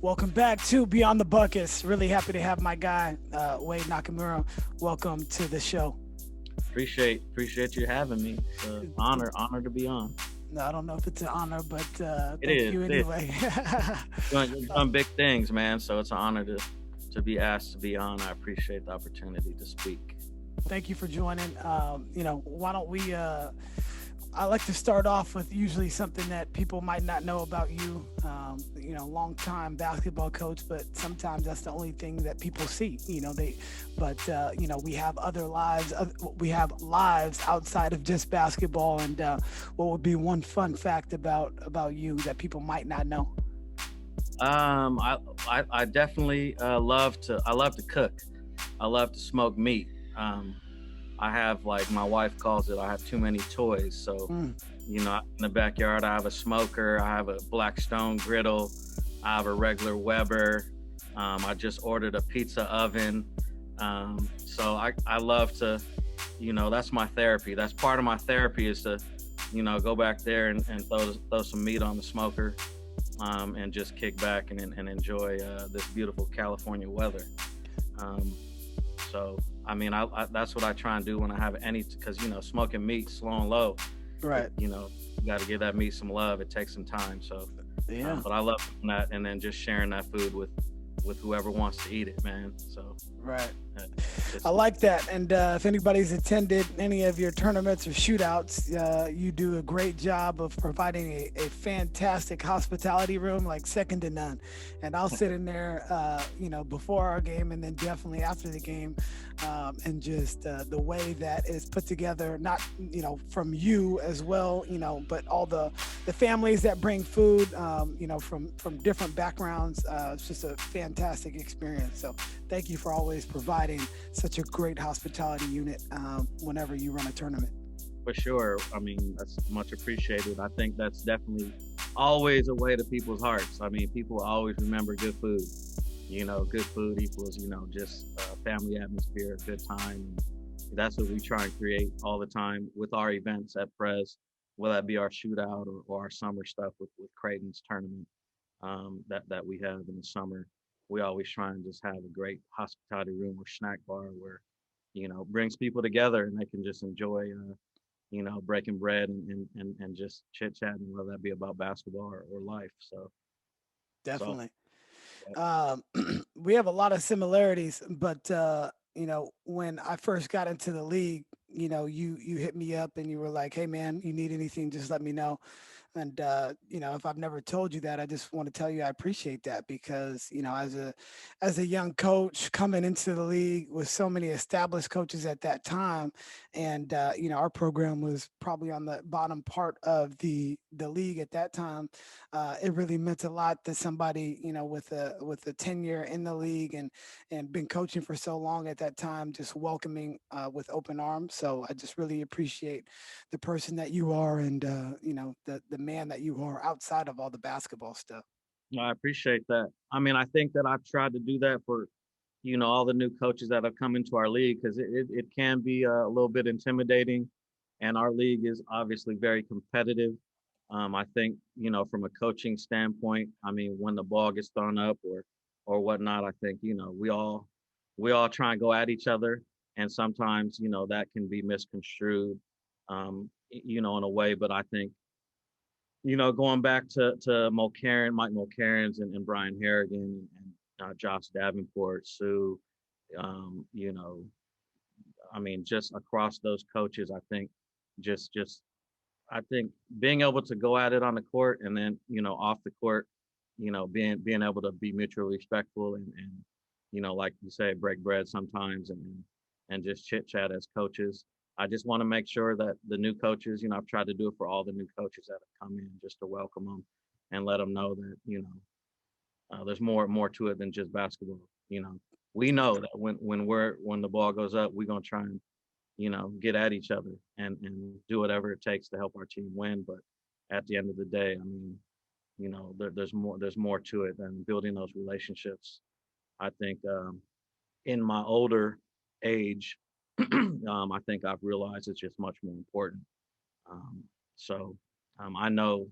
Welcome back to Beyond the Buckets. Really happy to have my guy, Wade Nakamura. Welcome to the show. Appreciate you having me. It's an honor to be on. No, I don't know if it's an honor, but It thank is. you It is. anyway. You're doing big things, man. So it's an honor to be asked to be on. I appreciate the opportunity to speak. Thank you for joining. Why don't we? I like to start off with usually something that people might not know about you. Long time basketball coach, but sometimes that's the only thing that people see. We have other lives. We have lives outside of just basketball. And what would be one fun fact about you that people might not know? Um, I I definitely I love to cook. I love to smoke meat. I have, like, my wife calls it, I have too many toys. So, Mm, in the backyard, I have a smoker, I have a Blackstone griddle, I have a regular Weber. I just ordered a pizza oven. So I love to, that's my therapy. That's part of my therapy is to, go back there and throw some meat on the smoker, and just kick back and enjoy this beautiful California weather. Um, so that's what I try and do when I have any, because smoking meat slow and low. right. You got to give that meat some love. It takes some time. So, Yeah. but I love doing that, and then just sharing that food with whoever wants to eat it, man. So Right. I it's like that. And if anybody's attended any of your tournaments or shootouts, you do a great job of providing a fantastic hospitality room, like second to none. And I'll sit in there, before our game and then definitely after the game. And just the way that is put together, not, from you as well, but all the families that bring food, from different backgrounds. It's just a fantastic experience. So thank you for always providing such a great hospitality unit whenever you run a tournament. for sure. That's much appreciated. I think that's definitely always a way to people's hearts. People always remember good food. Good food equals, just family atmosphere, good time. And that's what we try and create all the time with our events at Prez, whether that be our shootout or our summer stuff with Creighton's tournament, that we have in the summer. We always try and just have a great hospitality room or snack bar where, brings people together and they can just enjoy, breaking bread and just chit chatting, whether that be about basketball or life. So, Definitely. yeah. Um, we have a lot of similarities, but when I first got into the league, you hit me up and you were like, "Hey, man, you need anything? Just let me know." And if I've never told you that, I just want to tell you I appreciate that because as a young coach coming into the league with so many established coaches at that time, and our program was probably on the bottom part of the league at that time. It really meant a lot that somebody with a tenure in the league and been coaching for so long at that time just welcoming with open arms. So I just really appreciate the person that you are and the man that you are outside of all the basketball stuff. No, I appreciate that. I think that I've tried to do that for, all the new coaches that have come into our league, because it can be a little bit intimidating. And our league is obviously very competitive. I think, from a coaching standpoint, when the ball gets thrown up or whatnot, I think, we all try and go at each other. And sometimes, that can be misconstrued, in a way. But I think, going back to Mike Mulcairns and Brian Harrigan and Josh Davenport, Sue, um, you know, just across those coaches, I think just I think being able to go at it on the court and then off the court, being able to be mutually respectful and like you say, break bread sometimes and just chit chat as coaches. I just want to make sure that the new coaches, I've tried to do it for all the new coaches that have come in, just to welcome them and let them know that there's more to it than just basketball. We know that when the ball goes up, we're gonna try and get at each other and do whatever it takes to help our team win. But at the end of the day, there's more to it than building those relationships. I think in my older age, I think I've realized it's just much more important. Um, so I know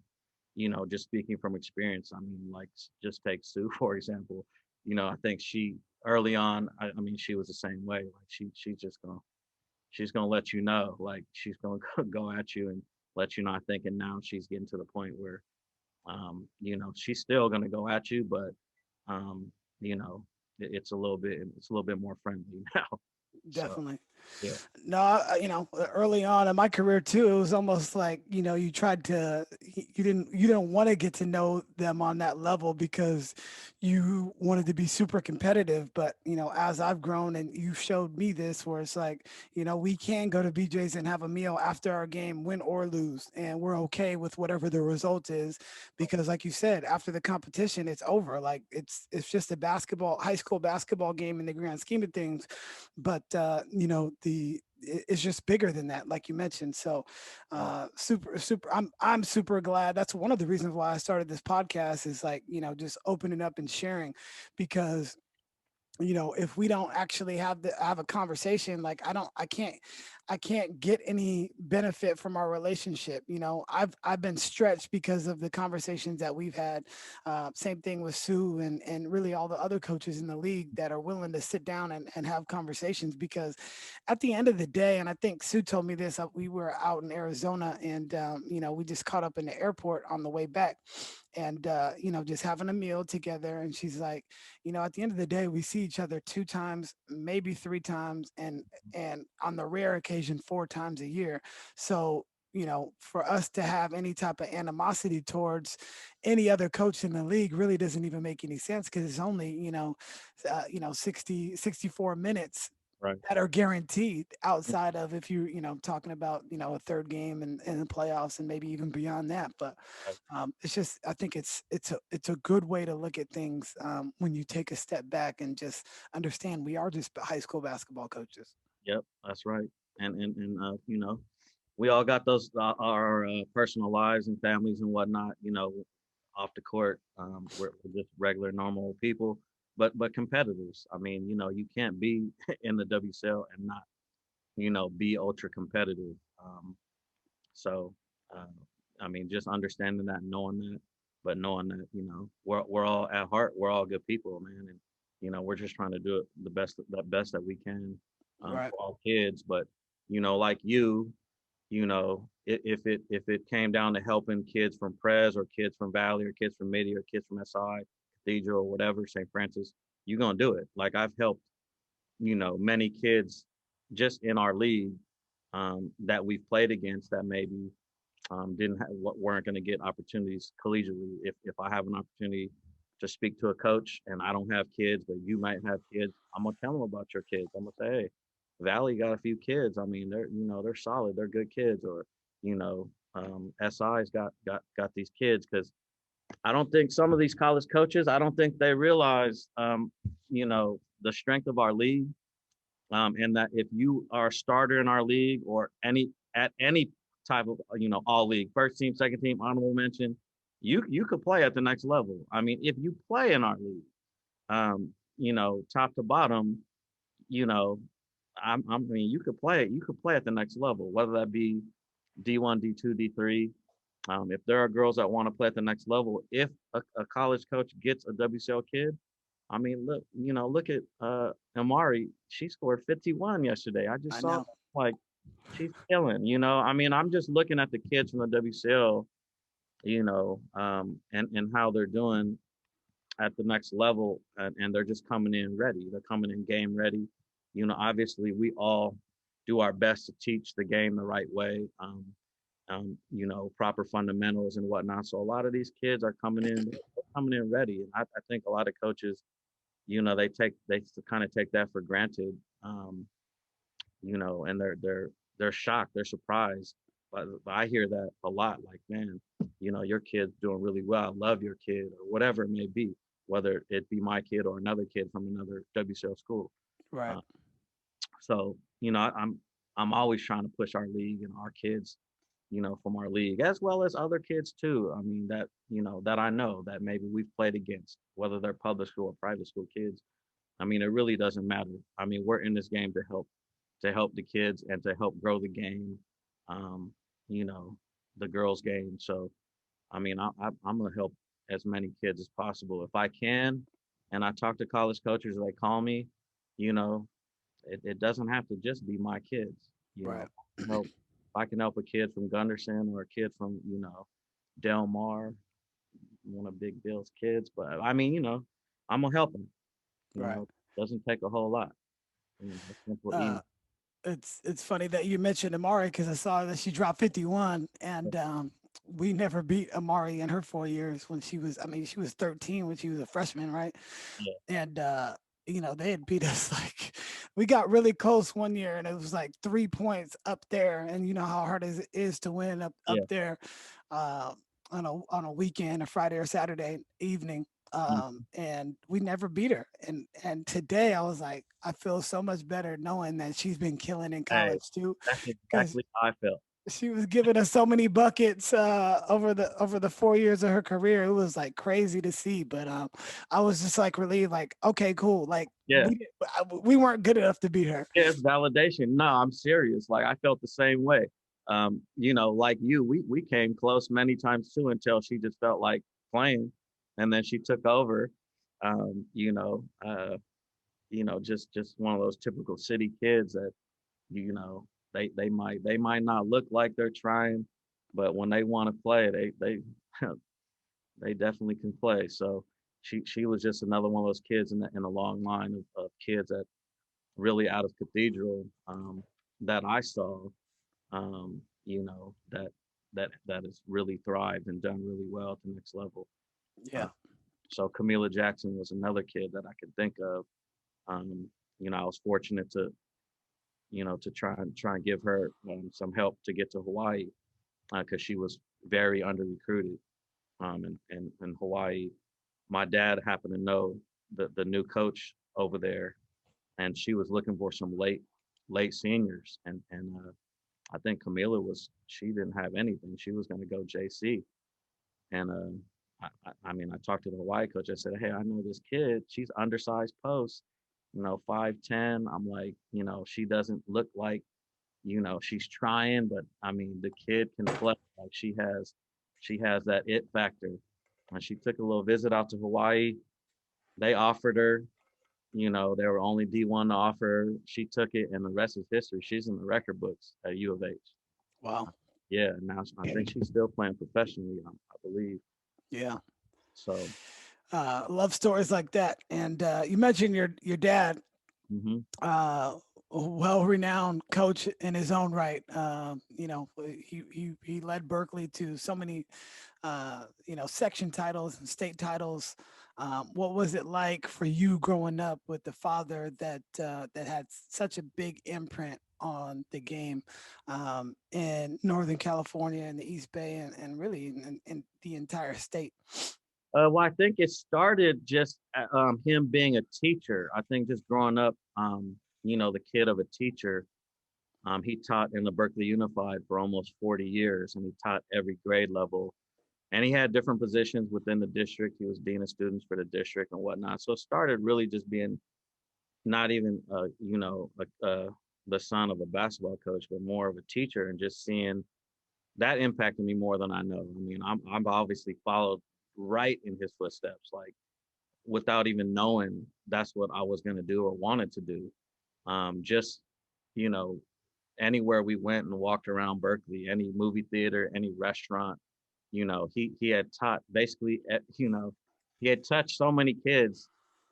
just speaking from experience, I mean, like just take Sue for example. I think she early on, I mean, she was the same way. Like she's gonna let you know, like she's gonna go at you and let you know. I think, and now she's getting to the point where, she's still gonna go at you, but um, it's a little bit more friendly now. So Definitely. yeah, No, early on in my career too, it was almost like, you tried to, you didn't want to get to know them on that level because you wanted to be super competitive. But, as I've grown and you showed me this, where it's like, we can go to BJ's and have a meal after our game, win or lose, and we're okay with whatever the result is. Because like you said, after the competition, it's over. Like it's just a high school basketball game in the grand scheme of things, but it's just bigger than that, like you mentioned. So right, super, I'm super glad. That's one of the reasons why I started this podcast, is like, just opening up and sharing. Because if we don't actually have a conversation, like I can't get any benefit from our relationship. I've been stretched because of the conversations that we've had. Same thing with Sue and really all the other coaches in the league that are willing to sit down and have conversations. Because at the end of the day, and I think Sue told me this, we were out in Arizona, and we just caught up in the airport on the way back, and just having a meal together. And she's like, at the end of the day, we see each other 2 times, maybe 3 times, and on the rare occasion 4 times a year. So for us to have any type of animosity towards any other coach in the league really doesn't even make any sense, because it's only 60 64 minutes right, that are guaranteed, outside of, if talking about a third game in the playoffs, and maybe even beyond that. But right. it's just, I think it's a good way to look at things, when you take a step back and just understand we are just high school basketball coaches. Yep, that's right. And we all got those our personal lives and families and whatnot. Off the court, we're just regular normal people, but competitors. I mean, you can't be in the WCL and not be ultra competitive. So, uh, I mean, just understanding that, knowing that, but knowing that, we're all at heart, we're all good people, man, and we're just trying to do it the best that we can, Right. for all kids. But like you, if it came down to helping kids from Pres or kids from Valley or kids from Midi or kids from SI, Cathedral or whatever, St. Francis, you're gonna do it. Like I've helped, many kids just in our league, that we've played against that maybe, didn't have, weren't going to get opportunities collegiately. If I have an opportunity to speak to a coach and I don't have kids, but you might have kids, I'm gonna tell them about your kids. I'm gonna say, hey, Valley got a few kids. I mean, they're solid, they're good kids, or SI's got these kids, because I don't think some of these college coaches, I don't think they realize, the strength of our league, and that if you are a starter in our league or any type of all league, first team, second team, honorable mention, you could play at the next level. I mean, if you play in our league, top to bottom, you know, I mean, you could play at the next level, whether that be D1, D2, D3. If there are girls that want to play at the next level, if a college coach gets a WCL kid, I mean, look at Amari. She scored 51 yesterday. I just I saw, know. like, she's killing. I mean, I'm just looking at the kids from the WCL, and how they're doing at the next level, and they're just coming in ready. They're coming in game ready. Obviously, we all do our best to teach the game the right way. Proper fundamentals and whatnot. So a lot of these kids are coming in ready. And I think a lot of coaches, they kind of take that for granted. And they're shocked, they're surprised. But I hear that a lot, like, man, your kid's doing really well. I love your kid, or whatever it may be, whether it be my kid or another kid from another WCL school. Right. Uh, so, I'm always trying to push our league and our kids, from our league, as well as other kids too. I mean, that I know that maybe we've played against, whether they're public school or private school kids. I mean, it really doesn't matter. I mean, we're in this game to help the kids and to help grow the game, um, you know, the girls' game. So, I mean, I'm gonna help as many kids as possible if I can. And I talk to college coaches, they call me, you know, it doesn't have to just be my kids. You know, Right. help if I can help a kid from Gunderson or a kid from, Del Mar, one of Big Bill's kids. But I mean, I'm gonna help them. Right. Doesn't take a whole lot. A simple Uh, email. it's funny that you mentioned Amari because I saw that she dropped 51, and we never beat Amari in her 4 years when she was. I mean, she was 13 when she was a freshman, right? Yeah, And they had beat us like we got really close one year, and it was like 3 points up there, and you know how hard it is to win up yeah. there uh, on a weekend, a Friday or Saturday evening. Mm. And we never beat her. And today I was like, I feel so much better knowing that she's been killing in Hey, college too, that's because exactly how I felt. she was giving us so many buckets over the 4 years of her career. It was like crazy to see, but I was just like relieved, like okay, cool, like Yeah. we weren't good enough to beat her. Yeah, it's validation. No, I'm serious. Like I felt the same way. Like you, we came close many times too until she just felt like playing, and then she took over. Um, you know, uh, just one of those typical city kids that you know they might not look like they're trying, but when they want to play, they they definitely can play. So she was just another one of those kids in a long line of kids that really out of cathedral that I saw, that has really thrived and done really well at the next level. Uh, Yeah, so Camila Jackson was another kid that I could think of. Um, I was fortunate to try and give her some help to get to Hawaii because she was very under recruited. In Hawaii, my dad happened to know the new coach over there, and she was looking for some late seniors, and I think Camila she didn't have anything. She was going to go JC, and I mean, I talked to the Hawaii coach. I said, hey, I know this kid. She's undersized post, 5'10". I'm like, she doesn't look like, she's trying, but I mean, the kid can play. Like she has that it factor. And she took a little visit out to Hawaii. They offered her, they were only D1 to offer. She took it, and the rest is history. She's in the record books at U of H. wow, Yeah, now I think she's still playing professionally, I believe. yeah. So, Love stories like that. And you mentioned your dad, hmm uh, a well-renowned coach in his own right. He led Berkeley to so many section titles and state titles. What was it like for you growing up with the father that had such a big imprint on the game in Northern California and the East Bay and really in the entire state? well, I think it started just him being a teacher. I think just growing up, the kid of a teacher. He taught in the Berkeley Unified for almost 40 years, and he taught every grade level. And he had different positions within the district. He was dean of students for the district and whatnot. So it started really just being not even, the son of a basketball coach, but more of a teacher, and just seeing that impacted me more than I know. I mean, I'm obviously followed right in his footsteps, like without even knowing that's what I was going to do or wanted to do. Just, you know, anywhere we went and walked around Berkeley, any movie theater, any restaurant, he had taught basically, he had touched so many kids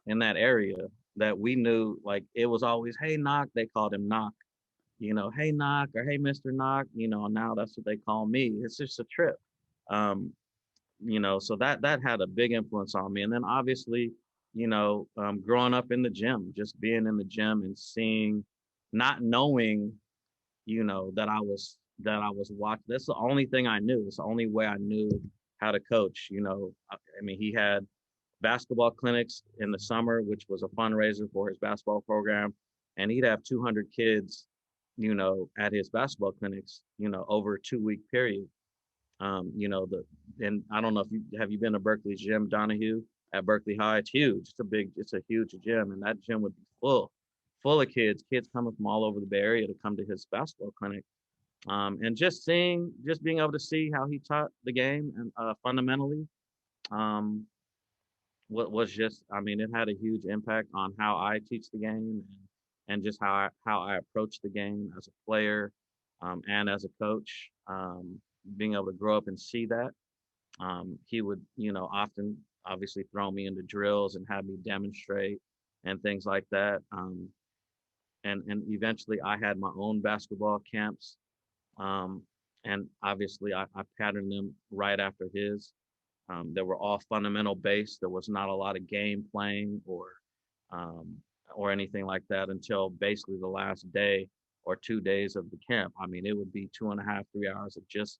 in that area that we knew like it was always, hey, Knock. They called him Knock, hey, Knock, or hey, Mr. Knock, now that's what they call me. It's just a trip. Um, so that had a big influence on me. And then obviously, growing up in the gym, just being in the gym and seeing, not knowing, that I was watching. That's the only thing I knew. It's the only way I knew how to coach. I mean, he had basketball clinics in the summer, which was a fundraiser for his basketball program, and he'd have 200 kids, at his basketball clinics, over a 2 week period. And I don't know if you been to Berkeley's gym, Donahue, at Berkeley High. It's huge. It's a huge gym, and that gym would be full of kids coming from all over the Bay Area to come to his basketball clinic. And just being able to see how he taught the game and fundamentally, um, what was just, I mean, it had a huge impact on how I teach the game and just how I approach the game as a player, and as a coach. Being able to grow up and see that, he would, often obviously throw me into drills and have me demonstrate and things like that. And eventually I had my own basketball camps, um, and obviously I patterned them right after his. They were all fundamental based. There was not a lot of game playing um, or anything like that until basically the last day or 2 days of the camp. I mean, it would be 2.5, 3 hours of just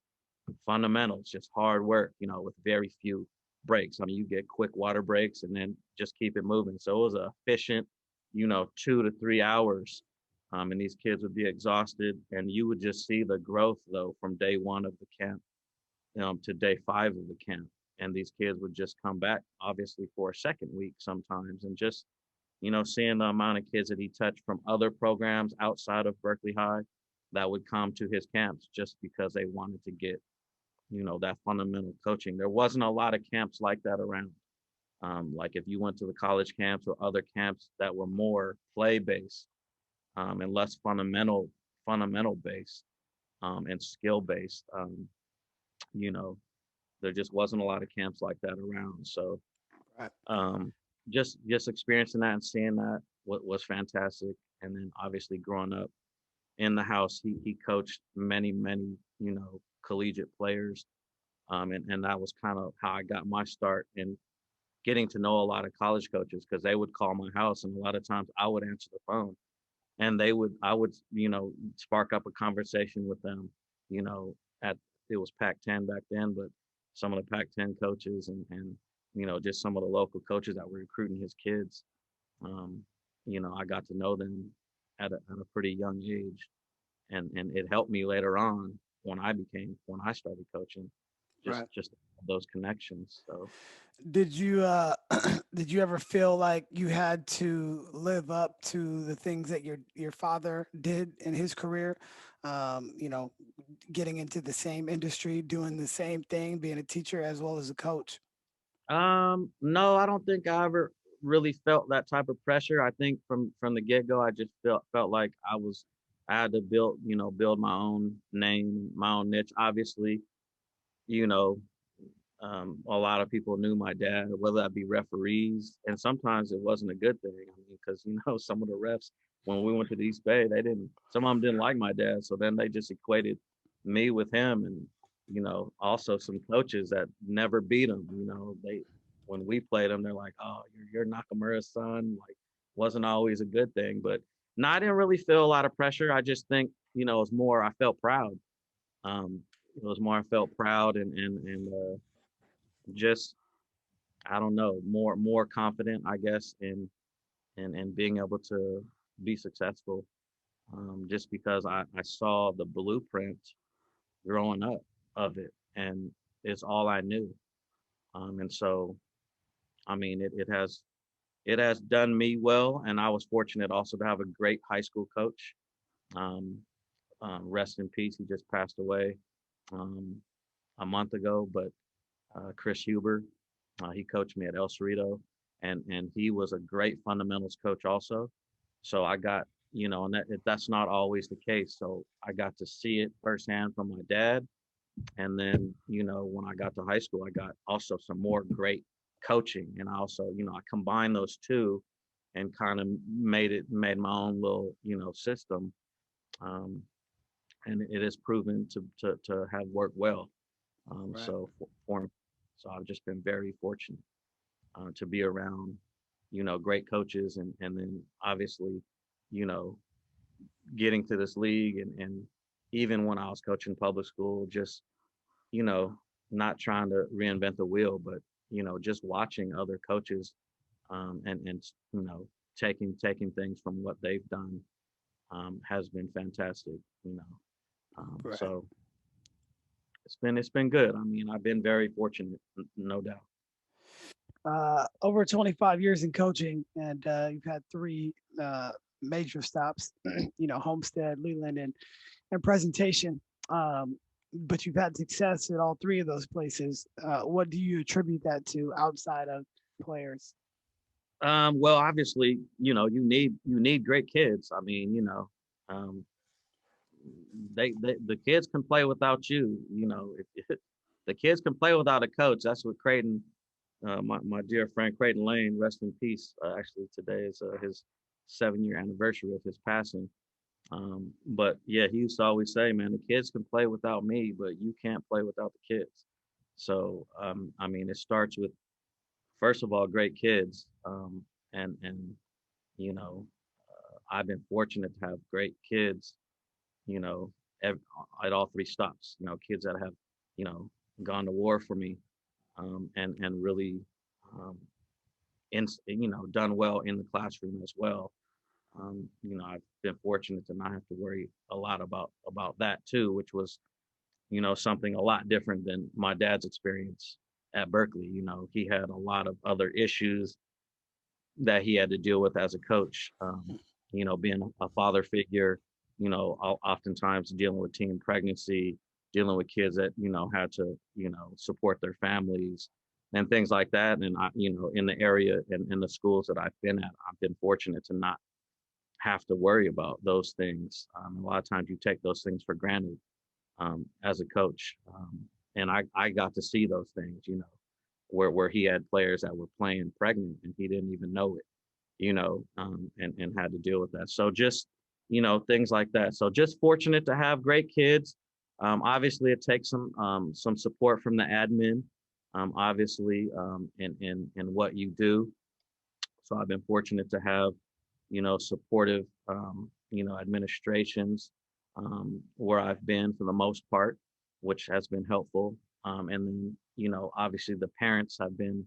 fundamentals, just hard work, with very few breaks. I mean, you get quick water breaks and then just keep it moving. So it was a efficient, 2 to 3 hours. And these kids would be exhausted, and you would just see the growth though from day one of the camp, to day 5 of the camp. And these kids would just come back, obviously, for a second week sometimes, and just seeing the amount of kids that he touched from other programs outside of Berkeley High that would come to his camps just because they wanted to get that fundamental coaching. There wasn't a lot of camps like that around. Like if you went to the college camps or other camps that were more play based, and less fundamental based, and skill based, you know, there just wasn't a lot of camps like that around. So Right. um, just experiencing that and seeing that was fantastic. And then obviously growing up in the house, he coached many collegiate players, and that was kind of how I got my start in getting to know a lot of college coaches, because they would call my house and a lot of times I would answer the phone, and I would spark up a conversation with them, you know at it was Pac-10 back then, but some of the Pac-10 coaches and just some of the local coaches that were recruiting his kids. um, I got to know them at a pretty young age, and it helped me later on when I started coaching, Right. just those connections. So Did you did you ever feel like you had to live up to the things that your father did in his career? You know, getting into the same industry, doing the same thing, being a teacher as well as a coach. no, I don't think I ever really felt that type of pressure. I think from the get-go, I just felt like I had to build my own name, my own niche. Obviously, you know, a lot of people knew my dad, whether that be referees, and sometimes it wasn't a good thing. I mean, because some of the refs, when we went to the East Bay, some of them didn't like my dad, so then they just equated me with him, and also some coaches that never beat him. They when we played them, they're like, "Oh, you're Nakamura's son." Like, wasn't always a good thing, but no, I didn't really feel a lot of pressure. I just think it was more I felt proud. It was more I felt proud and just I don't know, more confident, I guess, in being able to be successful. Just because I saw the blueprint growing up of it, and it's all I knew. And so, I mean, it has done me well, and I was fortunate also to have a great high school coach. Um, Rest in peace. He just passed away um, a month ago, but Chris Huber. He coached me at El Cerrito, and he was a great fundamentals coach also. So I got, and that's not always the case. So I got to see it firsthand from my dad, and then when I got to high school, I got also some more great coaching, and I also I combined those two, and kind of made my own little system, um, and it has proven to have worked well. Right. So for so I've just been very fortunate to be around, great coaches, and then obviously, you know, getting to this league, and even when I was coaching public school, just you know, not trying to reinvent the wheel, but just watching other coaches, and taking things from what they've done, has been fantastic. Right. So it's been good. I mean, I've been very fortunate, no doubt. Over 25 years in coaching, and you've had three major stops. Homestead, Leland, and presentation. um, but you've had success at all three of those places. What do you attribute that to outside of players? Well, obviously, you need great kids. I mean, um, the kids can play without you. If the kids can play without a coach. That's what Creighton, my dear friend Creighton Lane, rest in peace. Actually, today is his 7-year anniversary of his passing. But yeah, he used to always say, "Man, the kids can play without me, but you can't play without the kids." So, I mean, it starts with first of all great kids, and you know, I've been fortunate to have great kids, you know, ev- at all three stops. Kids that have, you know, gone to war for me, and really, um, done well in the classroom as well. I've been fortunate to not have to worry a lot about that too, which was, something a lot different than my dad's experience at Berkeley. He had a lot of other issues that he had to deal with as a coach. Being a father figure, oftentimes dealing with teen pregnancy, dealing with kids that, had to, support their families and things like that. And in the area and in the schools that I've been at, I've been fortunate to not have to worry about those things. A lot of times you take those things for granted as a coach. And I got to see those things, where he had players that were playing pregnant and he didn't even know it, and had to deal with that. So just, things like that. So just fortunate to have great kids. Obviously, it takes some support from the admin, obviously, in what you do. So I've been fortunate to have, supportive, administrations where I've been for the most part, which has been helpful. And then, obviously the parents have been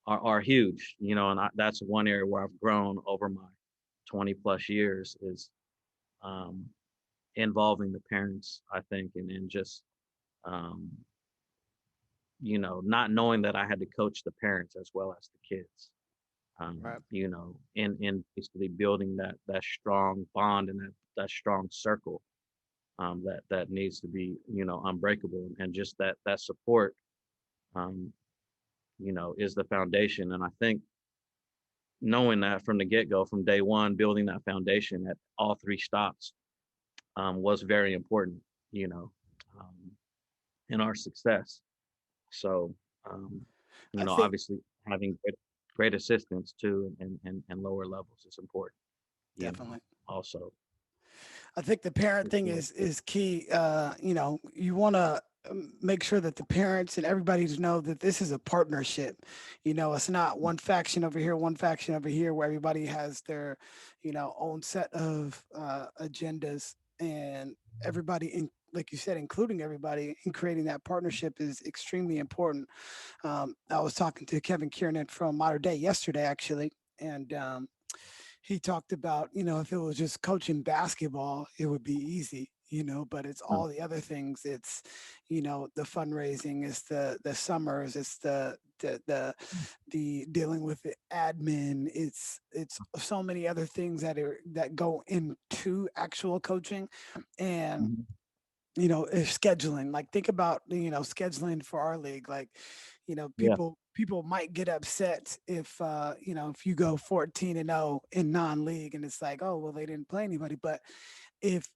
are huge, and that's one area where I've grown over my 20 plus years is um, involving the parents, I think, and just, um, not knowing that I had to coach the parents as well as the kids, Right. in basically building that strong bond and that strong circle that needs to be, unbreakable, and just that support, um, is the foundation. And I think knowing that from the get-go, from day one, building that foundation at all three stops, was very important, you know, um, in our success. So, um, I think obviously having great assistance too, and lower levels is important, definitely. also I think the parent for thing sure. is key. You want to make sure that the parents and everybody to know that this is a partnership. It's not one faction over here, one faction over here, where everybody has their, own set of agendas, and everybody, like you said, including everybody in creating that partnership is extremely important. I was talking to Kevin Kiernan from Modern Day yesterday, actually, and he talked about, if it was just coaching basketball, it would be easy, but it's Mm, all the other things. It's, the fundraising, it's the summers, it's the dealing with the admin. It's so many other things that go into actual coaching. And mhm. if scheduling, like think about, scheduling for our league, like, Yeah. people might get upset if if you go 14-0 in non-league, and it's like, oh well, they didn't play anybody. But if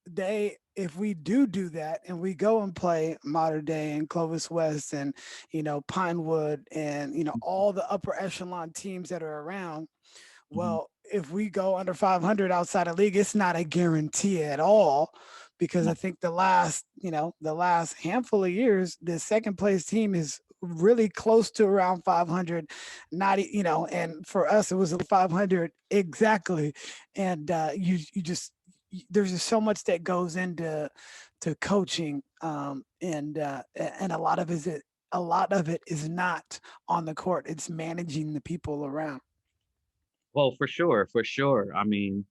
we do that, and we go and play Mater Day and Clovis West and Pinewood and all the upper echelon teams that are around, Mhm. well, if we go under 500 outside of league, it's not a guarantee at all, because I No. think the last handful of years, the second place team is really close to around 500. Not, and for us, it was 500 exactly. And you just, there's just so much that goes into coaching, and a lot of it is not on the court. It's managing the people around. Well, for sure, for sure. I mean,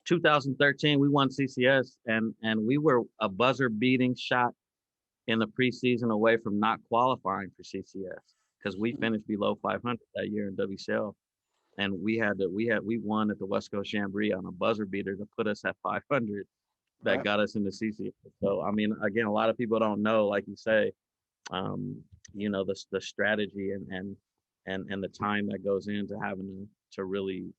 2013 we won CCS, and we were a buzzer beating shot in the preseason away from not qualifying for CCS because we finished below 500 that year in WCL, and we won at the West Coast Jamboree on a buzzer beater to put us at 500. that Right. got us into CC. So I mean, again, a lot of people don't know, like you say, um, the strategy and the time that goes into having to really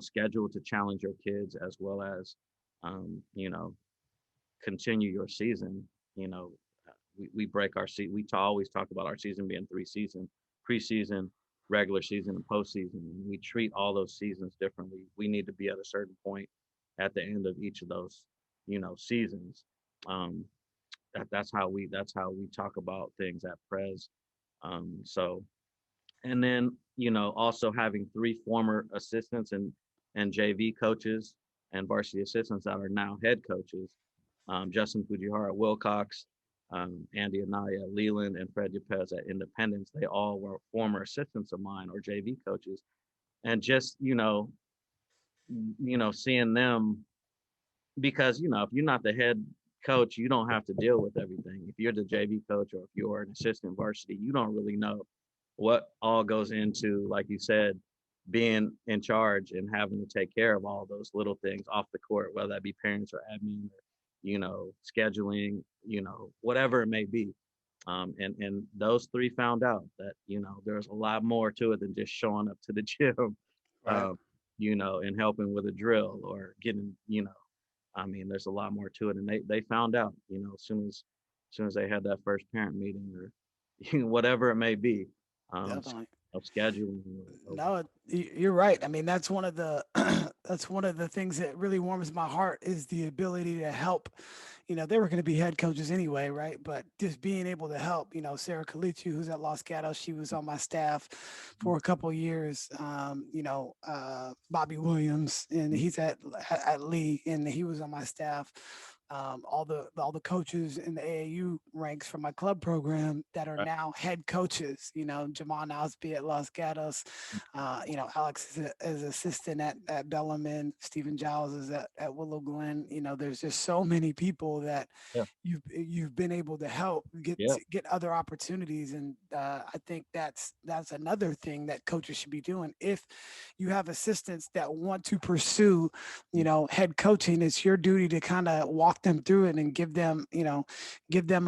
schedule to challenge your kids as well as um, you know continue your season. You know, we break our season. Always talk about our season being 3 seasons: preseason, regular season, and postseason. And we treat all those seasons differently. We need to be at a certain point at the end of each of those, seasons. Um, that's how we talk about things at Prez. So and then also having three former assistants and JV coaches and varsity assistants that are now head coaches, Justin Fujihara Wilcox, Andy Anaya Leland, and Fred Yepes at Independence. They all were former assistants of mine or JV coaches, and just seeing them, because if you're not the head coach, you don't have to deal with everything. If you're the JV coach or if you're an assistant varsity, you don't really know what all goes into, like you said, being in charge and having to take care of all those little things off the court, whether that be parents or admin or scheduling, whatever it may be. And those three found out that there's a lot more to it than just showing up to the gym, Right. um, and helping with a drill or getting, I mean, there's a lot more to it, and they found out, as soon as they had that first parent meeting or whatever it may be, um, Definitely. of scheduling. No, you're right. I mean, that's one of the that's one of the things that really warms my heart is the ability to help. They were going to be head coaches anyway, right? But just being able to help. Sarah Kalichu, who's at Los Gatos, she was on my staff for a couple of years. Bobby Williams, and he's at Lee, and he was on my staff. All the coaches in the AAU ranks from my club program that are Right. now head coaches. Jamon Osby at Los Gatos, Alex is assistant at Bellarmine. Stephen Giles is at Willow Glen. There's just so many people that Yeah. you've been able to help Yeah. get other opportunities, and I think that's another thing that coaches should be doing. If you have assistants that want to pursue, head coaching, it's your duty to kind of walk them through it and give them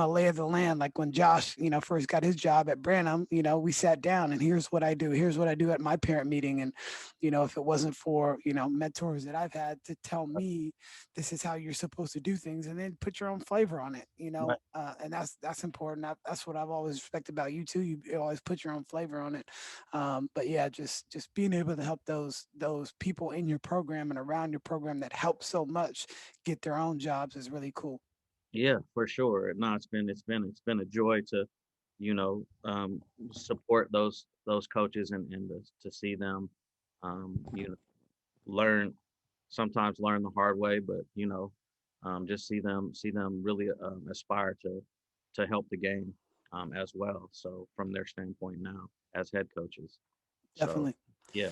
a lay of the land. Like when Josh, first got his job at Branham, we sat down and here's what I do. Here's what I do at my parent meeting. And, if it wasn't for, mentors that I've had to tell me this is how you're supposed to do things and then put your own flavor on it, Right. and that's important. That's what I've always respected about you too. You always put your own flavor on it. But yeah, just being able to help those people in your program and around your program that help so much get their own jobs is really cool. Yeah, for sure. No, it's been a joy to, you know, um, support those coaches and to see them, um, you know, learn sometimes learn the hard way, but just see them really aspire to help the game as well. So from their standpoint now as head coaches, so Definitely. yeah,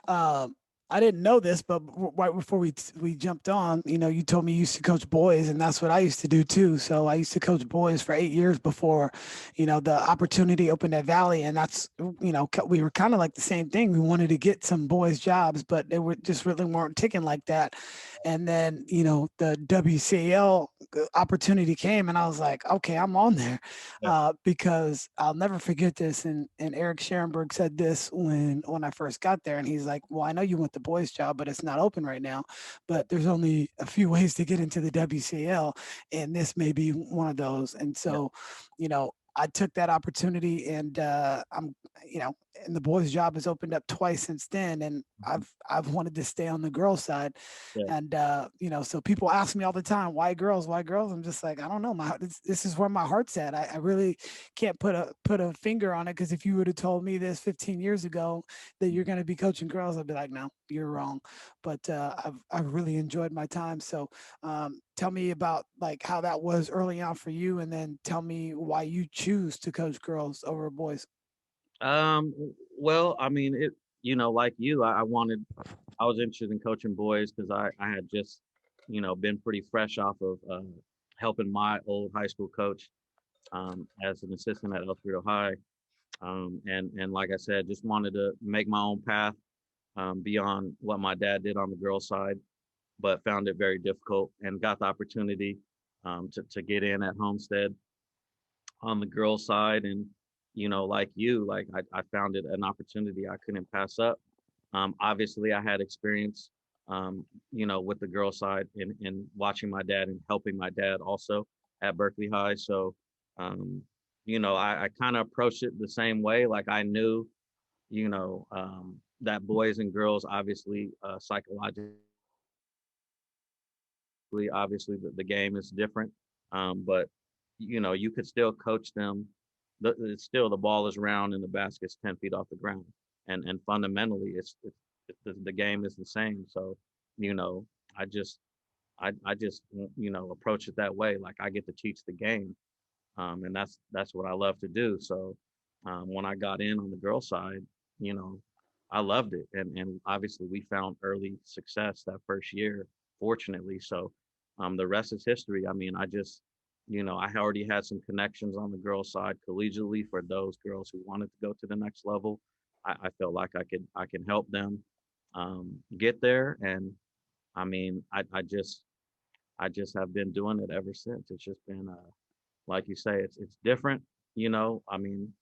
Um, I didn't know this, but right before we jumped on, you told me you used to coach boys, and that's what I used to do too. So I used to coach boys for 8 years before, the opportunity opened at Valley, and that's we were kind of like the same thing. We wanted to get some boys jobs, but they were just really weren't ticking like that. And then the WCL opportunity came, and I was like, okay, I'm on there, yeah, because I'll never forget this. And Eric Scherenberg said this when I first got there, and he's like, "Well, I know you want the boys' job, but it's not open right now. But there's only a few ways to get into the WCL, and this may be one of those." And yeah, so, I took that opportunity, and and the boys' job has opened up twice since then, and mhm, I've wanted to stay on the girls' side, yeah, and so people ask me all the time, why girls? Why girls? I'm just like, I don't know. This is where my heart's at. I really can't put a finger on it, because if you would have told me this 15 years ago that you're going to be coaching girls, I'd be like, no, you're wrong. But I've really enjoyed my time. So tell me about like how that was early on for you, and then tell me why you choose to coach girls over boys. well, I mean, like you, I was interested in coaching boys because I had just, been pretty fresh off of helping my old high school coach as an assistant at Elfrida High. And like I said, just wanted to make my own path beyond what my dad did on the girls' side. but found it very difficult and got the opportunity to get in at Homestead on the girls' side. And, like you, like I found it an opportunity I couldn't pass up. Obviously, I had experience, with the girls' side in watching my dad and helping my dad also at Berkeley High. So, um, I kind of approached it the same way. Like I knew, that boys and girls, obviously, psychologically, obviously the game is different. But you could still coach them. It's still the ball is round and the basket's 10 feet off the ground, and fundamentally, the game is the same. So, you know, I just I just approach it that way. Like I get to teach the game, and that's what I love to do. So, when I got in on the girl side, you know, I loved it, and obviously we found early success that first year, fortunately. So, the rest is history. I mean, I already had some connections on the girls' side collegiately for those girls who wanted to go to the next level. I felt like I can help them get there, and I mean, I just have been doing it ever since. It's just been like you say, it's different. I mean,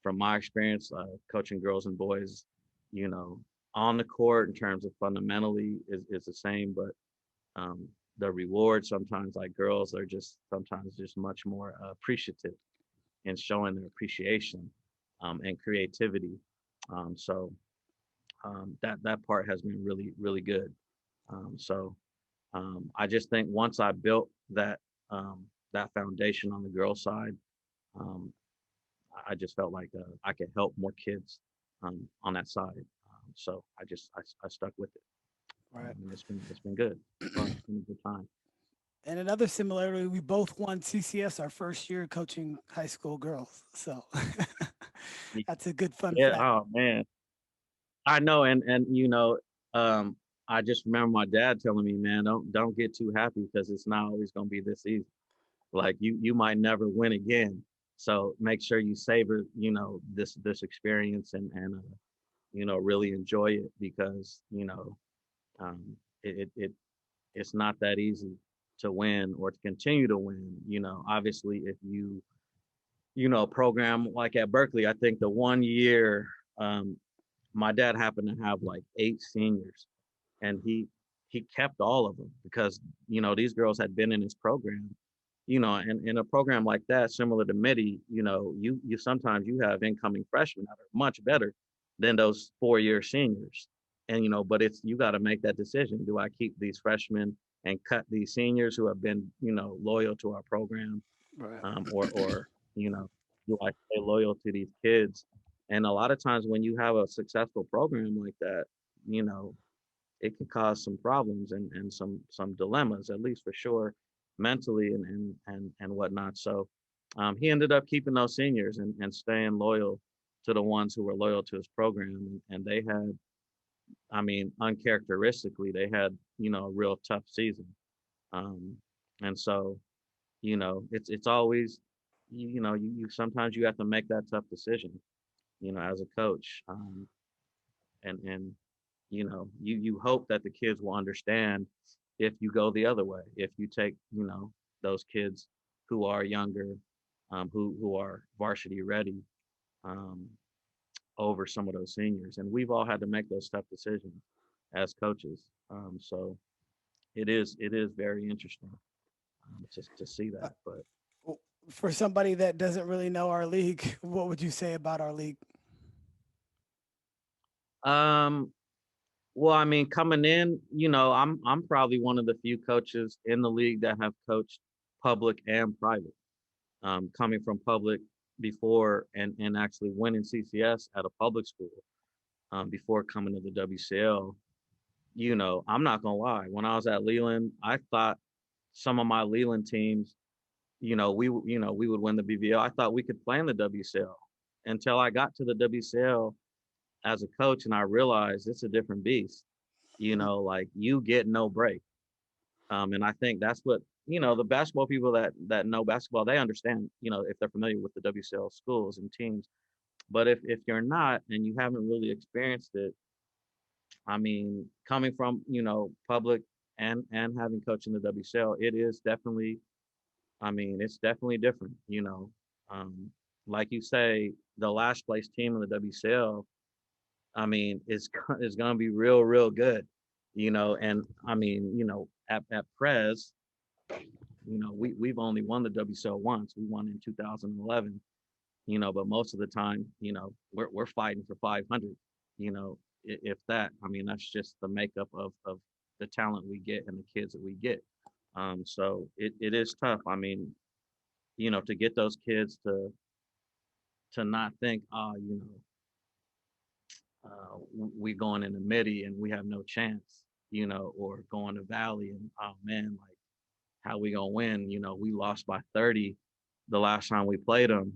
from my experience, coaching girls and boys, you know, on the court in terms of fundamentally is the same, but um, the reward sometimes, like girls, are just sometimes just much more appreciative in showing their appreciation and creativity. So that part has been really really good. So I just think once I built that foundation on the girl side, um, I just felt like I could help more kids on that side. So I stuck with it, Right. and it's been good. It's fun. It's been a good time. And another similarity, we both won CCS our first year coaching high school girls. So Y- that's a good fun Yeah. fact. Oh man, I know. And um, I just remember my dad telling me, man, don't get too happy because it's not always gonna be this easy. Like you might never win again. So make sure you savor, this experience and really enjoy it because um, it it's not that easy to win or to continue to win. Obviously, if program like at Berkeley, I think the one year um, my dad happened to have like 8 seniors, and he kept all of them because these girls had been in his program. And in a program like that, similar to MIDI, you sometimes you have incoming freshmen that are much better than those 4 year seniors. And but it's you got to make that decision. Do I keep these freshmen and cut these seniors who have been loyal to our program, Right. or do I stay loyal to these kids? And a lot of times when you have a successful program like that, you know it can cause some problems and some dilemmas, at least for sure, mentally and whatnot. So he ended up keeping those seniors and staying loyal to the ones who were loyal to his program, and they had, I mean, uncharacteristically, they had a real tough season. Um, and so it's always you sometimes you have to make that tough decision, as a coach, and you hope that the kids will understand if you go the other way, if you take those kids who are younger, who are varsity ready, um, over some of those seniors, and we've all had to make those tough decisions as coaches. So it is very interesting, just to see Uh, that. But for somebody that doesn't really know our league, what would you say about our league? um, well, I mean, coming in, I'm probably one of the few coaches in the league that have coached public and private. Coming from public before and actually winning CCS at a public school, before coming to the WCL. I'm not gonna lie. When I was at Leland, I thought some of my Leland teams, we would win the BVL. I thought we could play in the WCL until I got to the WCL as a coach, and I realized it's a different beast. Like you get no break. And I think that's what the basketball people that know basketball, they understand. If they're familiar with the WCL schools and teams. But if you're not and you haven't really experienced it, I mean, coming from public and having coached in the WCL, it is definitely, I mean, it's definitely different, you know. Um, like you say, the last place team in the WCL, I mean, is going to be real good, you know. And I mean, you know, at Prez, you know, we've only won the WCL once. We won in 2011, you know, but most of the time, you know, we're fighting for 500, you know, if that. I mean, that's just the makeup of the talent we get and the kids that we get. So it is tough. I mean, you know, to get those kids to not think, oh, you know, we going in the midi and we have no chance, you know, or going to Valley and oh man, like how we gonna win? You know, we lost by 30 the last time we played them.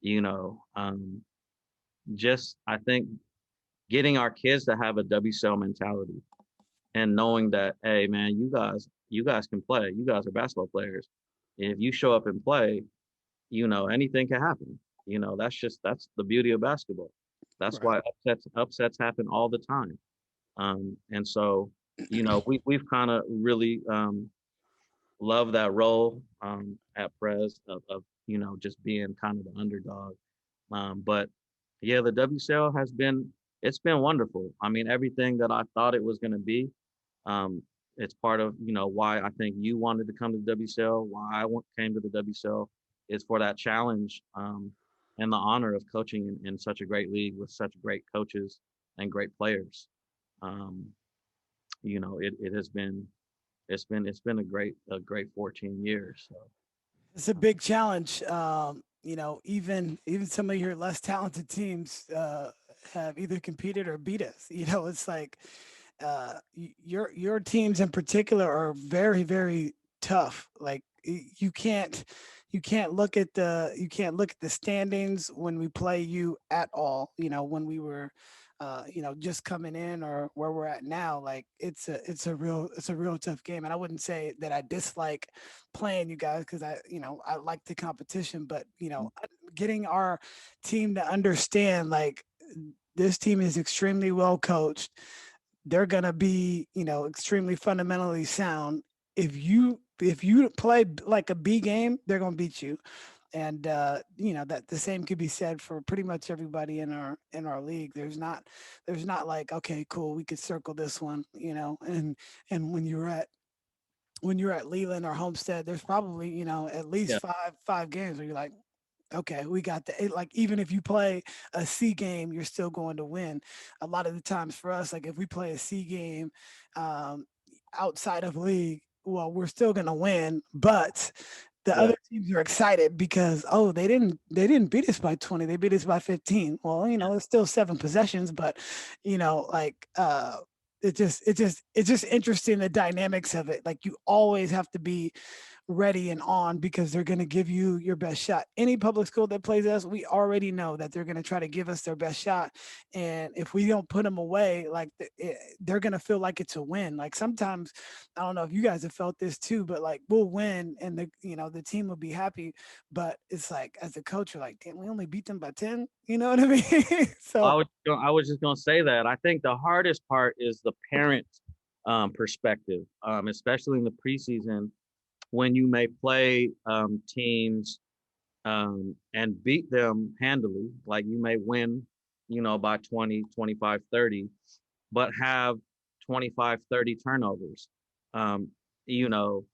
You know, just I think getting our kids to have a WCL mentality and knowing that, hey man, you guys can play. You guys are basketball players. If you show up and play, you know, anything can happen. You know, that's the beauty of basketball. That's Right. why upsets happen all the time. And so, you know, we've kind of really loved that role at Prez of, you know, just being kind of the underdog. But yeah, the WCL has been, it's been wonderful. I mean, everything that I thought it was going to be, um, it's part of, you know, why I think you wanted to come to the WCL, why came to the WCL is for that challenge and the honor of coaching in such a great league with such great coaches and great players. Um, you know, it has been, it's been a great 14 years. So It's a big challenge. You know, even some of your less talented teams have either competed or beat us. You know, it's like your teams in particular are very tough. Like you can't look at the standings when we play you at all. You know, when we were you know, just coming in or where we're at now, like it's a real tough game. And I wouldn't say that I dislike playing you guys because I, you know, I like the competition, but you know, getting our team to understand like this team is extremely well coached. They're gonna be, you know, extremely fundamentally sound. If you play like a B game, they're gonna beat you. And you know that the same could be said for pretty much everybody in our league. There's not like okay, cool, we could circle this one, you know. And when you're at Leland or Homestead, there's probably you know at least yeah, five games where you're like, okay, we got the like even if you play a C game, you're still going to win. A lot of the times for us, like if we play a C game um, outside of league, well, we're still going to win, but the yeah. other teams are excited because oh they didn't beat us by 20, they beat us by 15. Well, you know it's still 7 possessions, but you know like it's just interesting the dynamics of it. Like you always have to be ready and on because they're going to give you your best shot. Any public school that plays us, we already know that they're going to try to give us their best shot. And if we don't put them away, like they're going to feel like it's a win. Like sometimes, I don't know if you guys have felt this too, but like we'll win and the, you know, the team will be happy. But it's like, as a coach, you're like, damn, we only beat them by 10. You know what I mean? So, I was just gonna say that. I think the hardest part is the parent perspective, especially in the preseason when you may play teams and beat them handily, like you may win, you know, by 20, 25, 30, but have 25, 30 turnovers. Um, you know,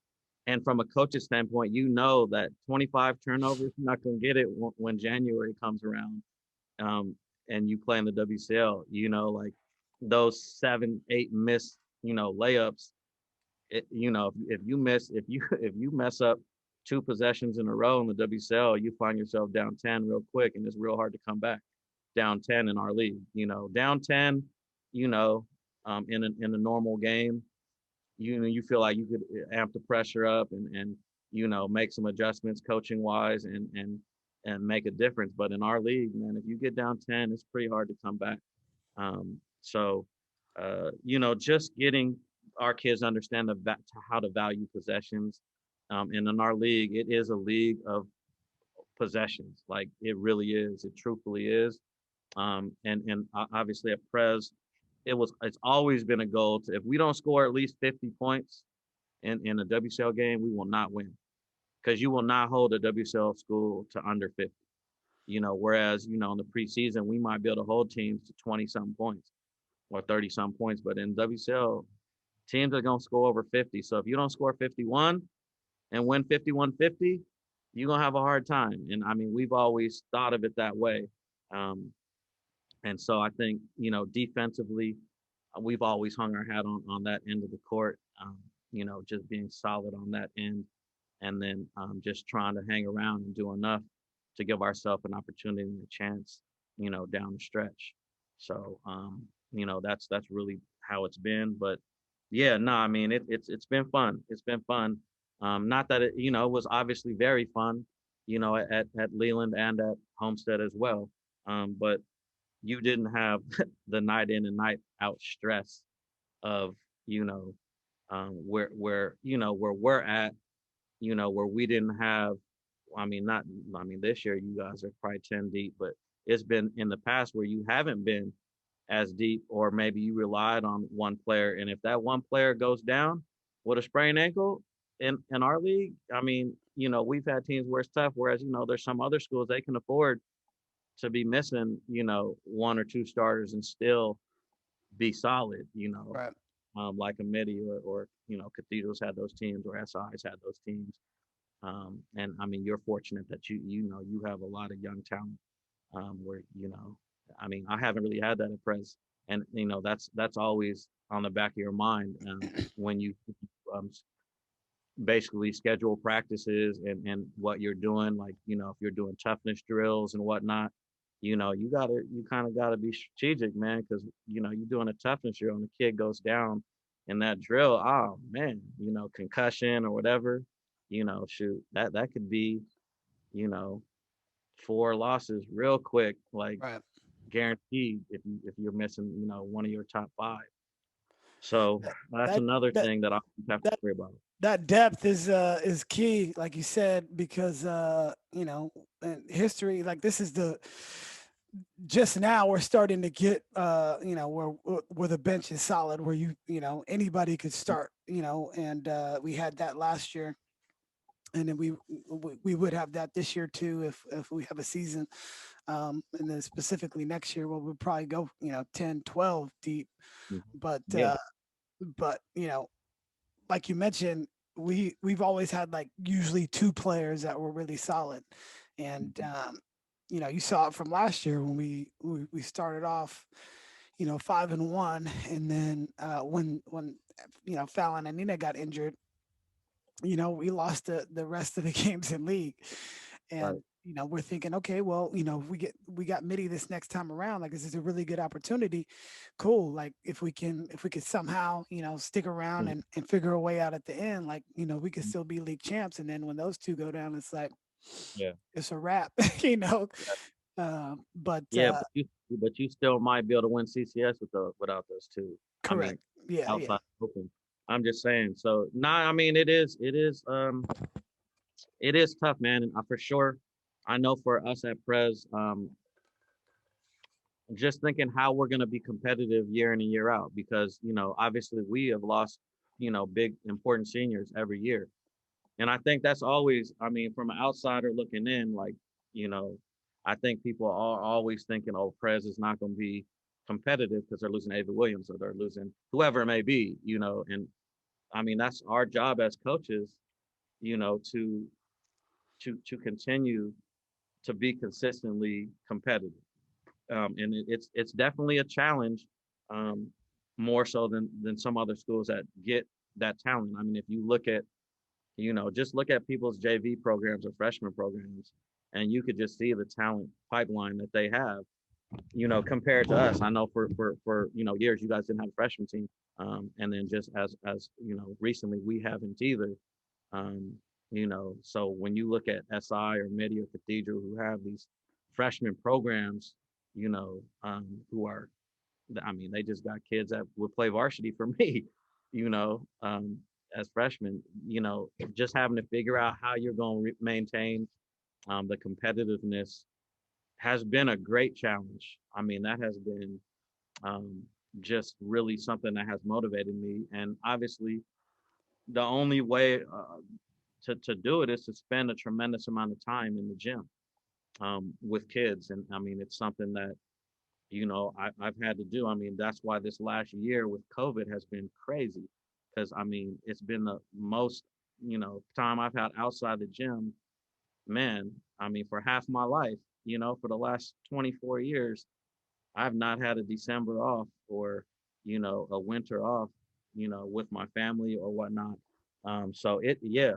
and from a coach's standpoint, you know that 25 turnovers, you're not going to get it when January comes around um, and you play in the WCL, you know, like those 7, 8 missed, you know, layups. You know, if you miss, if you if you mess up 2 possessions in a row in the WCL, you find yourself down 10 real quick, and it's real hard to come back down 10 in our league. You know, down 10, you know, in a normal game, you know, you feel like you could amp the pressure up and you know make some adjustments coaching wise and make a difference. But in our league, man, if you get down 10, it's pretty hard to come back. So, you know, just getting our kids to understand how to value possessions. And in our league, it is a league of possessions. Like it really is. It truthfully is. And obviously at Prez, it's always been a goal to if we don't score at least 50 points, in a WCL game, we will not win because you will not hold a WCL school to under 50. Whereas, in the preseason, we might be able to hold teams to 20 something points or 30 some points. But in WCL, teams are going to score over 50. So if you don't score 51 and win 51-50, you're going to have a hard time. And I mean, we've always thought of it that way. Um, and so I think, defensively, we've always hung our hat on that end of the court, just being solid on that end and then just trying to hang around and do enough to give ourselves an opportunity and a chance, down the stretch. So, that's really how it's been. But yeah, no, I mean, it's been fun. It's been fun. Not that it was obviously very fun, at Leland and at Homestead as well. But you didn't have the night in and night out stress of, you know, where we're at, where we didn't have, I mean, not, I mean, this year you guys are probably 10 deep, but it's been in the past where you haven't been as deep, or maybe you relied on one player. And if that one player goes down with a sprained ankle in our league, I mean, we've had teams where it's tough, whereas, there's some other schools they can afford to be missing, one or two starters and still be solid, Right. like a Midi or Cathedrals had those teams or SIs had those teams. And I mean, you're fortunate that you have a lot of young talent where, I mean, I haven't really had that at Pres. And, that's always on the back of your mind when you um, basically schedule practices and what you're doing. Like, if you're doing toughness drills and whatnot, you kind of gotta be strategic, man, because you're doing a toughness drill and the kid goes down in that drill. Oh man, concussion or whatever, shoot, that could be, you know, 4 losses real quick, like Right. guaranteed if you're missing, one of your top five. So that's That another that thing that I have to that worry about. that depth is key, like you said, because in history, like this is the just now we're starting to get where the bench is solid, where anybody could start, and we had that last year, and then we would have that this year too if we have a season, and then specifically next year, well, we'll probably go 10, 12 deep, Mhm. but Yeah. like you mentioned, we've always had like usually two players that were really solid, and Mhm. you saw it from last year when we started off, 5-1, and then when Fallon and Nina got injured, we lost the rest of the games in league, and Right. we're thinking, okay, well, we got Midi this next time around, like this is a really good opportunity, cool. Like if we could somehow stick around Mhm. and figure a way out at the end, like we could still be league champs. And then when those two go down, it's like Yeah. it's a wrap, you know. But Yeah, but you still might be able to win CCS without those two. I correct, mean, yeah, yeah, outside open. I'm just saying. So nah, I mean it is tough, man, and for sure. I know for us at Pres, just thinking how we're going to be competitive year in and year out because obviously we have lost big important seniors every year, and I think that's always, I mean, from an outsider looking in, like, you know, I think people are always thinking, oh, Prez is not going to be competitive because they're losing Ava Williams or they're losing whoever it may be, and I mean, that's our job as coaches, to continue to be consistently competitive. And it's definitely a challenge, um, more so than some other schools that get that talent. I mean, if you look at just look at people's JV programs or freshman programs, and you could just see the talent pipeline that they have, compared to us. I know for years you guys didn't have a freshman team, and then just as recently we haven't either. Um, so when you look at SI or Midi or Cathedral who have these freshman programs, who are, I mean, they just got kids that would play varsity for me, you know, um, as freshmen, just having to figure out how you're going to maintain the competitiveness has been a great challenge. I mean, that has been um, just really something that has motivated me. And obviously, the only way to do it is to spend a tremendous amount of time in the gym with kids. And I mean, it's something that, I've had to do. I mean, that's why this last year with COVID has been crazy because I mean, it's been the most, time I've had outside the gym, man. I mean, for half my life, for the last 24 years, I've not had a December off or, a winter off, with my family or whatnot. So yeah,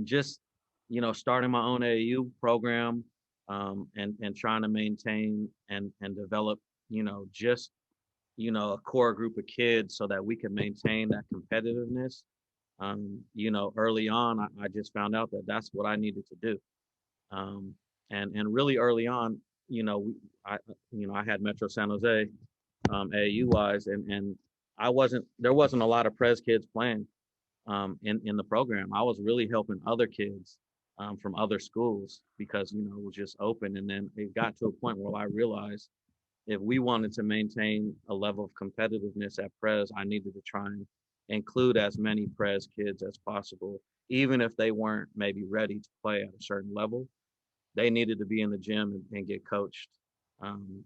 just starting my own AAU program, and trying to maintain and develop, just a core group of kids so that we can maintain that competitiveness. Early on, I just found out that that's what I needed to do. Um, and really early on, I I had Metro San Jose, AAU wise, and there wasn't a lot of Pres kids playing in the program. I was really helping other kids from other schools because it was just open. And then it got to a point where I realized if we wanted to maintain a level of competitiveness at Pres, I needed to try and include as many Pres kids as possible, even if they weren't maybe ready to play at a certain level. They needed to be in the gym and get coached, um,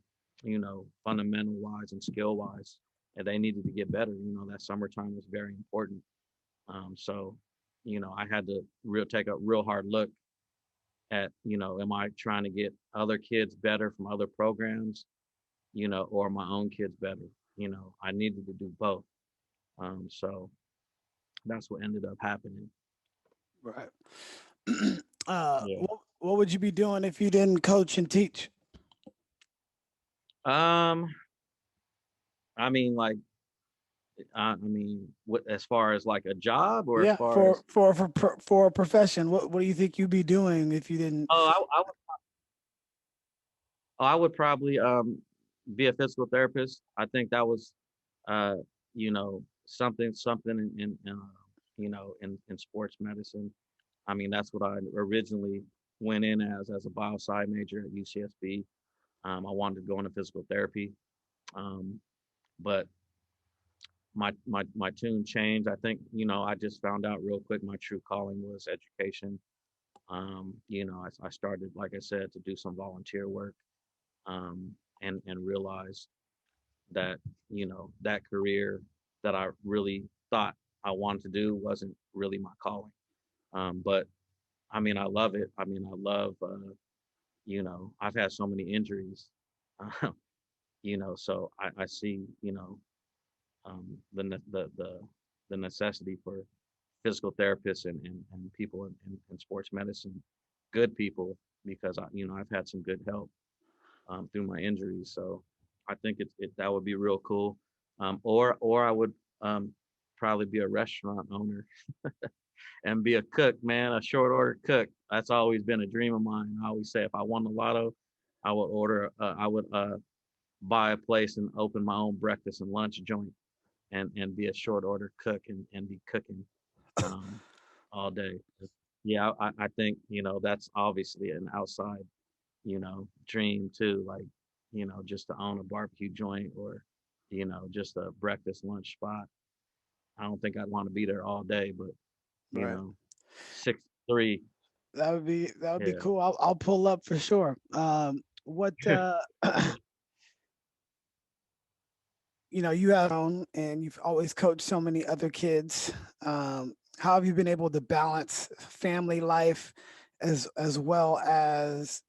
fundamental wise and skill wise, and they needed to get better. That summertime was very important. So, I had to take a real hard look at, am I trying to get other kids better from other programs, or my own kids better? I needed to do both. So that's what ended up happening. Right. Yeah. What would you be doing if you didn't coach and teach? Um, I mean, like, I mean, what as far as like a job or as Yeah, far as, for a profession, what do you think you'd be doing if you didn't? oh, I would probably be a physical therapist. I think that was uh something in sports medicine. I mean, that's what I originally went in as a bio sci major at UCSB. I wanted to go into physical therapy, um, but my tune changed. I think I just found out real quick my true calling was education. I started, like I said, to do some volunteer work, um, and realized that that career that I really thought I wanted to do wasn't really my calling. But I mean, I love it. I mean, I love, I've had so many injuries, uh, so I see, the necessity for physical therapists and people in sports medicine, good people, because I've had some good help through my injuries. So I think that would be real cool. Or I would um, probably be a restaurant owner and be a cook, man, a short order cook. That's always been a dream of mine. I always say if I won the lotto, I would buy a place and open my own breakfast and lunch joint and be a short order cook and be cooking um, all day. Yeah, I think that's obviously an outside dream too. Like just to own a barbecue joint or just a breakfast lunch spot. I don't think I'd want to be there all day, but you Right. know, 6'3". That would be Yeah. cool. I'll pull up for sure. What you have own and you've always coached so many other kids. How have you been able to balance family life as well as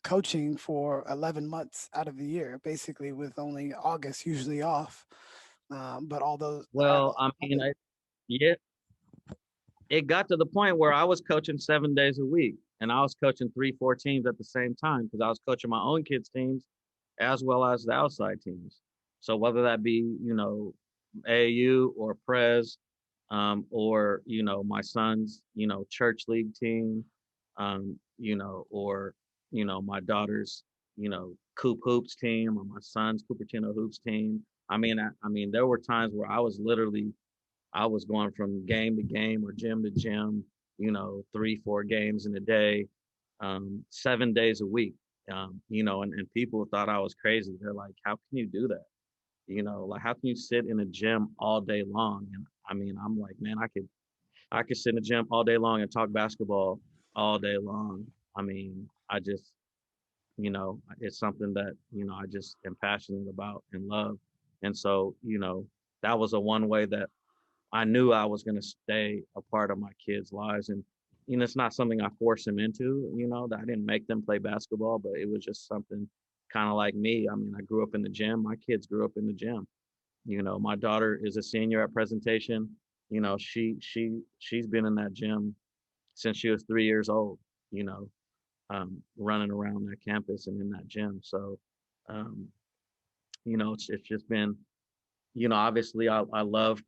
coaching for 11 months out of the year, basically with only August usually off. But all those, Well, I mean, yeah, it got to the point where I was coaching 7 days a week, and I was coaching 3, 4 teams at the same time because I was coaching my own kids' teams as well as the outside teams. So whether that be AU or Pres, or my son's church league team, or my daughter's Coop Hoops team or my son's Cupertino Hoops team. I mean, there were times where I was going from game to game or gym to gym, 3, 4 games in a day, 7 days a week. And people thought I was crazy. They're like, how can you do that? Like how can you sit in a gym all day long? And I mean, I'm like, man, I could sit in the gym all day long and talk basketball all day long. I mean, I just, it's something that, I just am passionate about and love. And so, that was a one way that I knew I was going to stay a part of my kids' lives. And, it's not something I forced them into, that I didn't make them play basketball, but it was just something kind of like me. I mean, I grew up in the gym. My kids grew up in the gym. My daughter is a senior at presentation. She's been in that gym since she was 3 years old, you know, running around that campus and in that gym. So, um, it's just been, obviously I love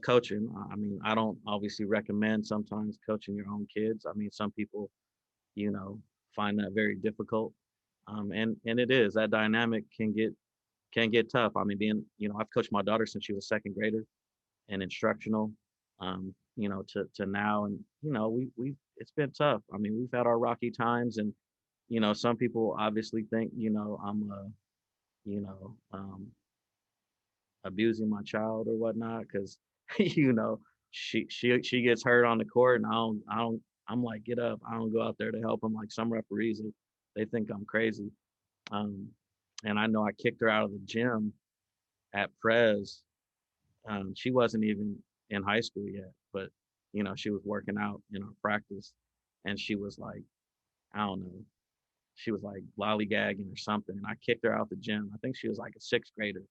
coaching. I mean, I don't obviously recommend sometimes coaching your own kids. I mean, some people, you know, find that very difficult. And it is that dynamic can get tough. I mean, I've coached my daughter since she was second grader and instructional, to now, and we it's been tough. I mean, we've had our rocky times, and some people obviously think I'm you know um, abusing my child or whatnot because you know she gets hurt on the court, and I'm like, get up. I don't go out there to help them like some referees. They think I'm crazy. Um, and I know I kicked her out of the gym at Prez. She wasn't even in high school yet, but she was working out in our practice, and she was like, I don't know, she was like lollygagging or something, and I kicked her out the gym. I think she was like a sixth grader,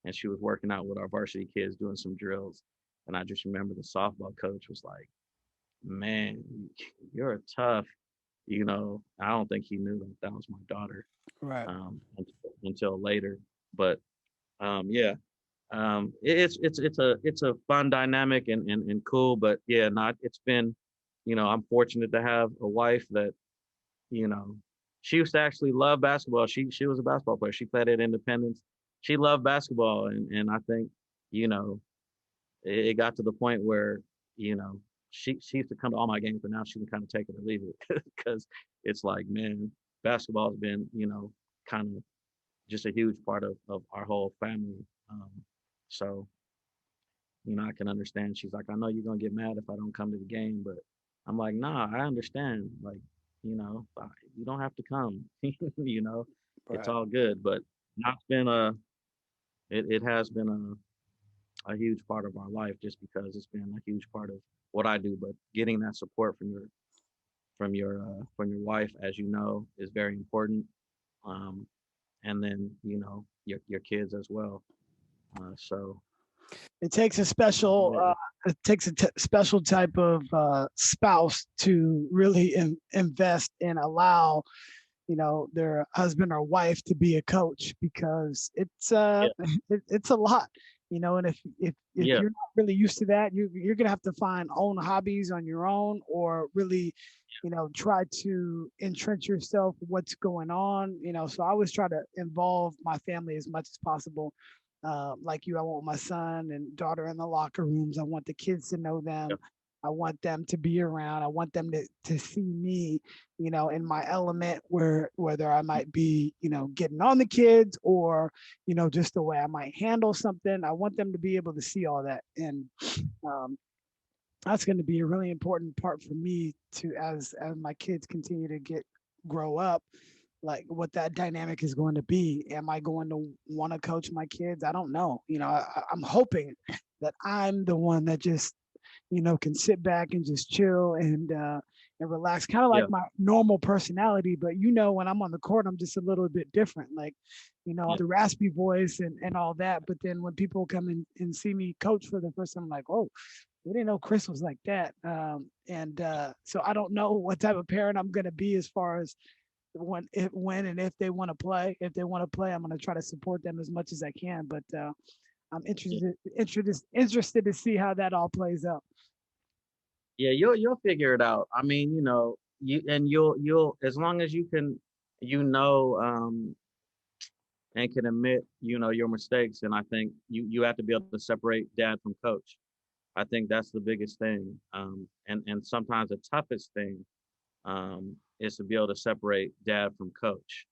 and she was working out with our varsity kids doing some drills. And I just remember the softball coach was like, "Man, you're tough." I don't think he knew that that was my daughter Right. until later. But yeah, it's a fun dynamic and cool. But yeah, not it's been, I'm fortunate to have a wife that you know she used to actually love basketball. She was a basketball player. She played at Independence. She loved basketball, and I think you know it got to the point where you know she used to come to all my games, but now she can kind of take it or leave it because it's like, man, basketball has been kind of just a huge part of our whole family. So I can understand. She's like, I know you're gonna get mad if I don't come to the game, but I'm like, nah, I understand. Like, you don't have to come. It's Right. all good. But now it's been it has been a huge part of our life just because it's been a huge part of what I do. But getting that support from your wife, as you know, is very important. Um, and then your kids as well. So It takes a special yeah, special type of spouse to really invest and allow their husband or wife to be a coach, because yeah, it's a lot, and if yeah, you're not really used to that, you're gonna have to find own hobbies on your own, or really try to entrench yourself what's going on. So I always try to involve my family as much as possible. Like you, I want my son and daughter in the locker rooms. I want the kids to know yeah, them. I want them to be around. I want them to see me, in my element, where whether I might be, getting on the kids, or, just the way I might handle something. I want them to be able to see all that. And um, that's going to be a really important part for me to, as my kids continue to grow up, like what that dynamic is going to be. Am I going to want to coach my kids? I don't know. I'm hoping that I'm the one that just can sit back and just chill and relax, kind of like yeah, my normal personality. But when I'm on the court, I'm just a little bit different. Like, yeah, the raspy voice and all that. But then when people come in and see me coach for the first time, I'm like, oh, we didn't know Chris was like that. And so I don't know what type of parent I'm gonna be, as far as when and if they want to play. If they want to play, I'm gonna try to support them as much as I can. But I'm yeah. interested to see how that all plays out. Yeah, you'll figure it out. I mean, you'll as long as you can, you know, um, and can admit, your mistakes. And I think you have to be able to separate dad from coach. I think that's the biggest thing. And sometimes the toughest thing is to be able to separate dad from coach.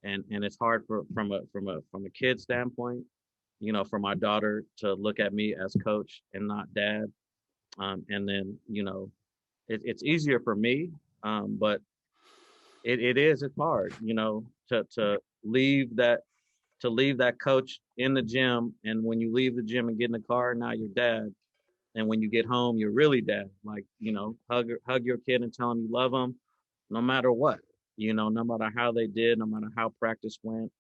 And it's hard from a kid standpoint, for my daughter to look at me as coach and not dad. And then, it's easier for me, but it's hard, to leave that coach in the gym. And when you leave the gym and get in the car, now you're dad. And when you get home, you're really dad. Like, hug your kid and tell them you love them, no matter what, no matter how they did, no matter how practice went,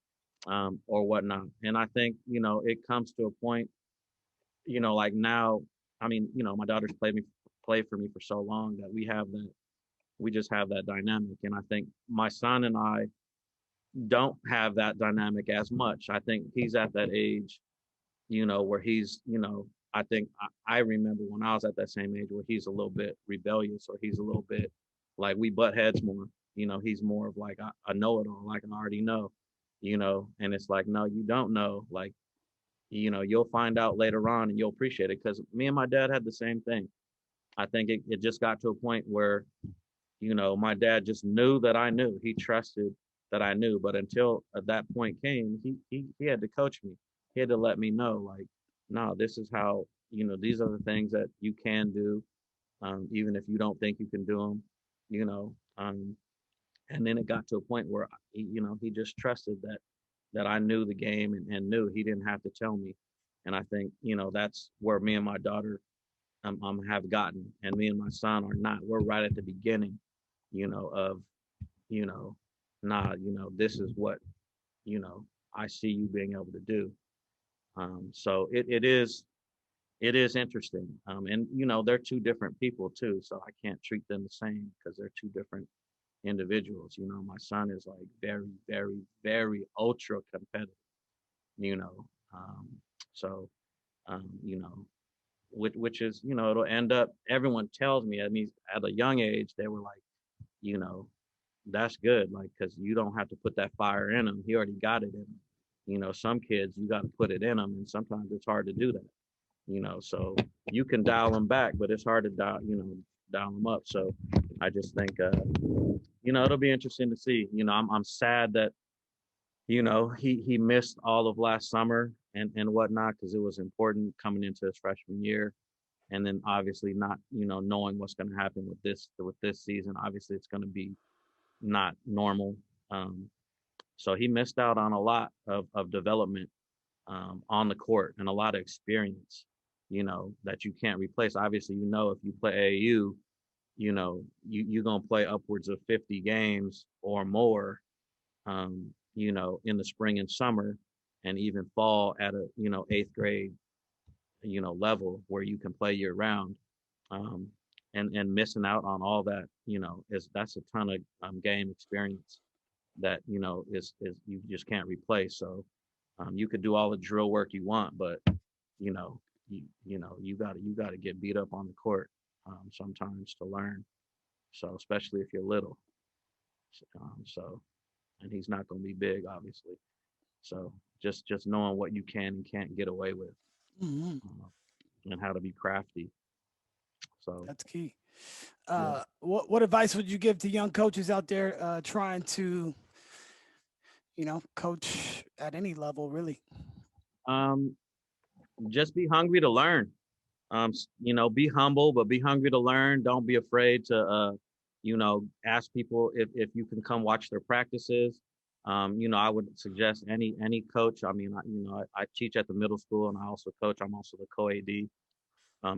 or whatnot. And I think, it comes to a point, like now, I mean, my daughter's played for me for so long that we just have that dynamic. And I think my son and I don't have that dynamic as much. I think he's at that age, where he's, I think I remember when I was at that same age where he's a little bit rebellious, or he's a little bit like we butt heads more. He's more of like a know-it-all, like I already know, and it's like, no, you don't know. Like, you'll find out later on and you'll appreciate it. Because me and my dad had the same thing. I think it just got to a point where, my dad just knew that I knew. He trusted that I knew. But until that point came, he had to coach me. He had to let me know, like, no, this is how, these are the things that you can do, even if you don't think you can do them, you know. And then it got to a point where, he just trusted that I knew the game, and knew he didn't have to tell me. And I think, that's where me and my daughter have gotten, and me and my son are not. We're right at the beginning, of, you know, nah, this is what, I see you being able to do. So it is interesting. And they're two different people too, so I can't treat them the same because they're two different individuals. My son is like very, very, very ultra competitive, you know. So you know, which is, it'll end up, everyone tells me, I mean, at a young age, they were like, you know, that's good, like, because you don't have to put that fire in them. He already got it in him. Some kids, you got to put it in them, and sometimes it's hard to do that. So you can dial them back, but it's hard to dial them up. So I just think, it'll be interesting to see. I'm sad that, he missed all of last summer and whatnot, because it was important coming into his freshman year. And then obviously not, knowing what's going to happen with this season. Obviously it's going to be not normal. So he missed out on a lot of development, on the court, and a lot of experience, that you can't replace. Obviously, if you play AAU, you're going to play upwards of 50 games or more, in the spring and summer, and even fall at a, eighth grade, level where you can play year round. Um, and missing out on all that, that's a ton of game experience that, is you just can't replace. So you could do all the drill work you want, but you know, you got to get beat up on the court, sometimes to learn. So especially if you're little. So, and he's not going to be big, obviously. So just knowing what you can and can't get away with, Hmm. uh, and how to be crafty. So That's key. yeah. What advice would you give to young coaches out there trying to, coach at any level, really? Um, just be hungry to learn. Be humble, but be hungry to learn. Don't be afraid to, ask people if you can come watch their practices. I would suggest any coach. I mean, I teach at the middle school, and I also coach. I'm also the co-AD,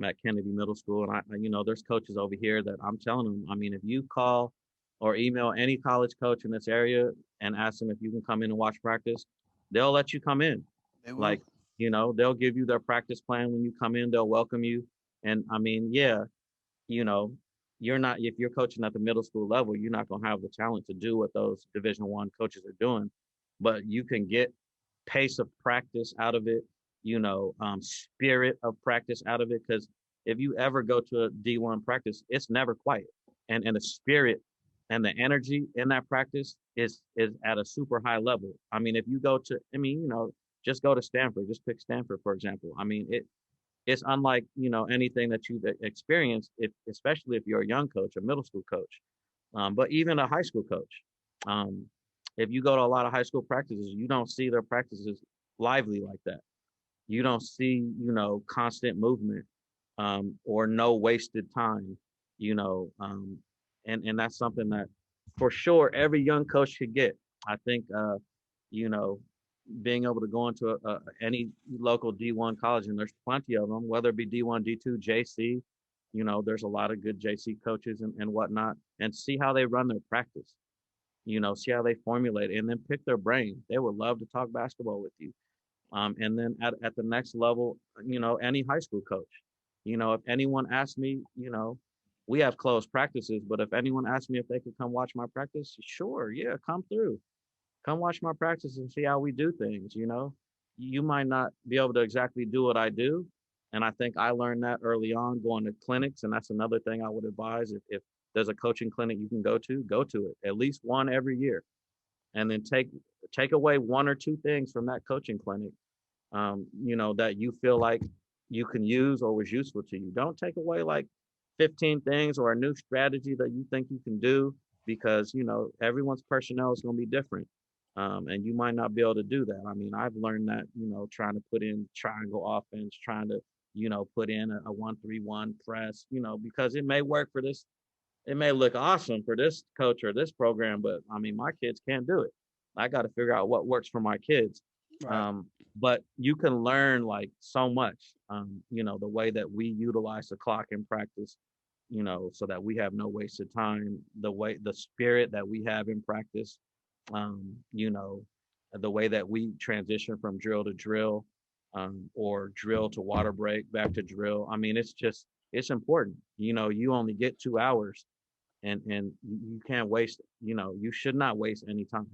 at Kennedy Middle School, and there's coaches over here that I'm telling them. I mean, if you call or email any college coach in this area and ask them if you can come in and watch practice, they'll let you come in. They will. Like, they'll give you their practice plan when you come in. They'll welcome you. And I mean, yeah, you know, you're not, if you're coaching at the middle school level, you're not going to have the talent to do what those Division I coaches are doing, but you can get pace of practice out of it, spirit of practice out of it. Because if you ever go to a D1 practice, it's never quiet, and the spirit and the energy in that practice is at a super high level. I mean, if you go to, I mean, just go to Stanford. Just pick Stanford for example. I mean, it's unlike anything that you've experienced, if especially if you're a young coach, a middle school coach, but even a high school coach. Um, if you go to a lot of high school practices, you don't see their practices lively like that. you don't see, constant movement, or no wasted time, you know, and that's something that for sure every young coach should get. I think, you know, being able to go into any local D1 college, and there's plenty of them, whether it be D1, D2, JC, there's a lot of good JC coaches and whatnot, and see how they run their practice, see how they formulate it, and then pick their brain. They would love to talk basketball with you. And then at the next level, any high school coach, if anyone asks me, we have closed practices, but if anyone asks me if they could come watch my practice, sure, yeah, come through, come watch my practice and see how we do things. You might not be able to exactly do what I do. And I think I learned that early on going to clinics. And that's another thing I would advise. If there's a coaching clinic you can go to it, at least one every year. And then take away one or two things from that coaching clinic, that you feel like you can use or was useful to you. Don't take away like 15 things or a new strategy that you think you can do, because, everyone's personnel is going to be different. And you might not be able to do that. I mean, I've learned that, trying to put in triangle offense, trying to, put in a 1-3-1 press, because it may work for this. It may look awesome for this coach or this program, but I mean, my kids can't do it. I got to figure out what works for my kids. Right. But you can learn like so much, the way that we utilize the clock in practice, so that we have no wasted time, the spirit that we have in practice, um, you know, the way that we transition from drill to drill, or drill to water break, back to drill. I mean, it's important. You only get 2 hours, and you can't waste. You should not waste any time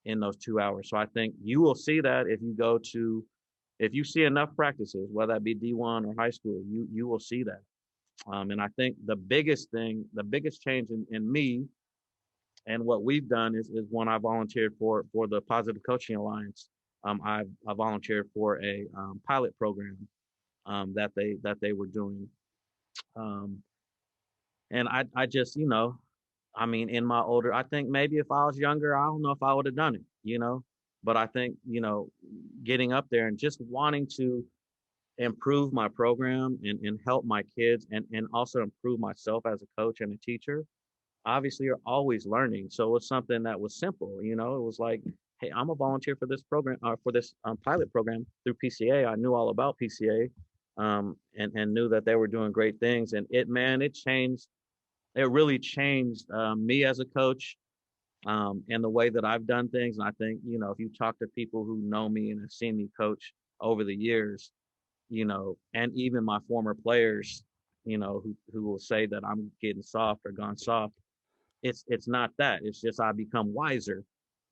in those 2 hours. So I think you will see that if you see enough practices, whether that be D1 or high school, you will see that. And I think the biggest change in me and what we've done is when I volunteered for the Positive Coaching Alliance. I volunteered for a pilot program, that they were doing, um, and I just, I mean, I think maybe if I was younger, I don't know if I would have done it. But I think, getting up there and just wanting to improve my program and help my kids, and also improve myself as a coach and a teacher. Obviously, you're always learning. So it's something that was simple. It was like, hey, I'm a volunteer for this program, for this pilot program through PCA. I knew all about PCA, and knew that they were doing great things. And it really changed me as a coach, and the way that I've done things. And I think, if you talk to people who know me and have seen me coach over the years, and even my former players, who will say that I'm getting soft or gone soft. It's not that. It's just I become wiser,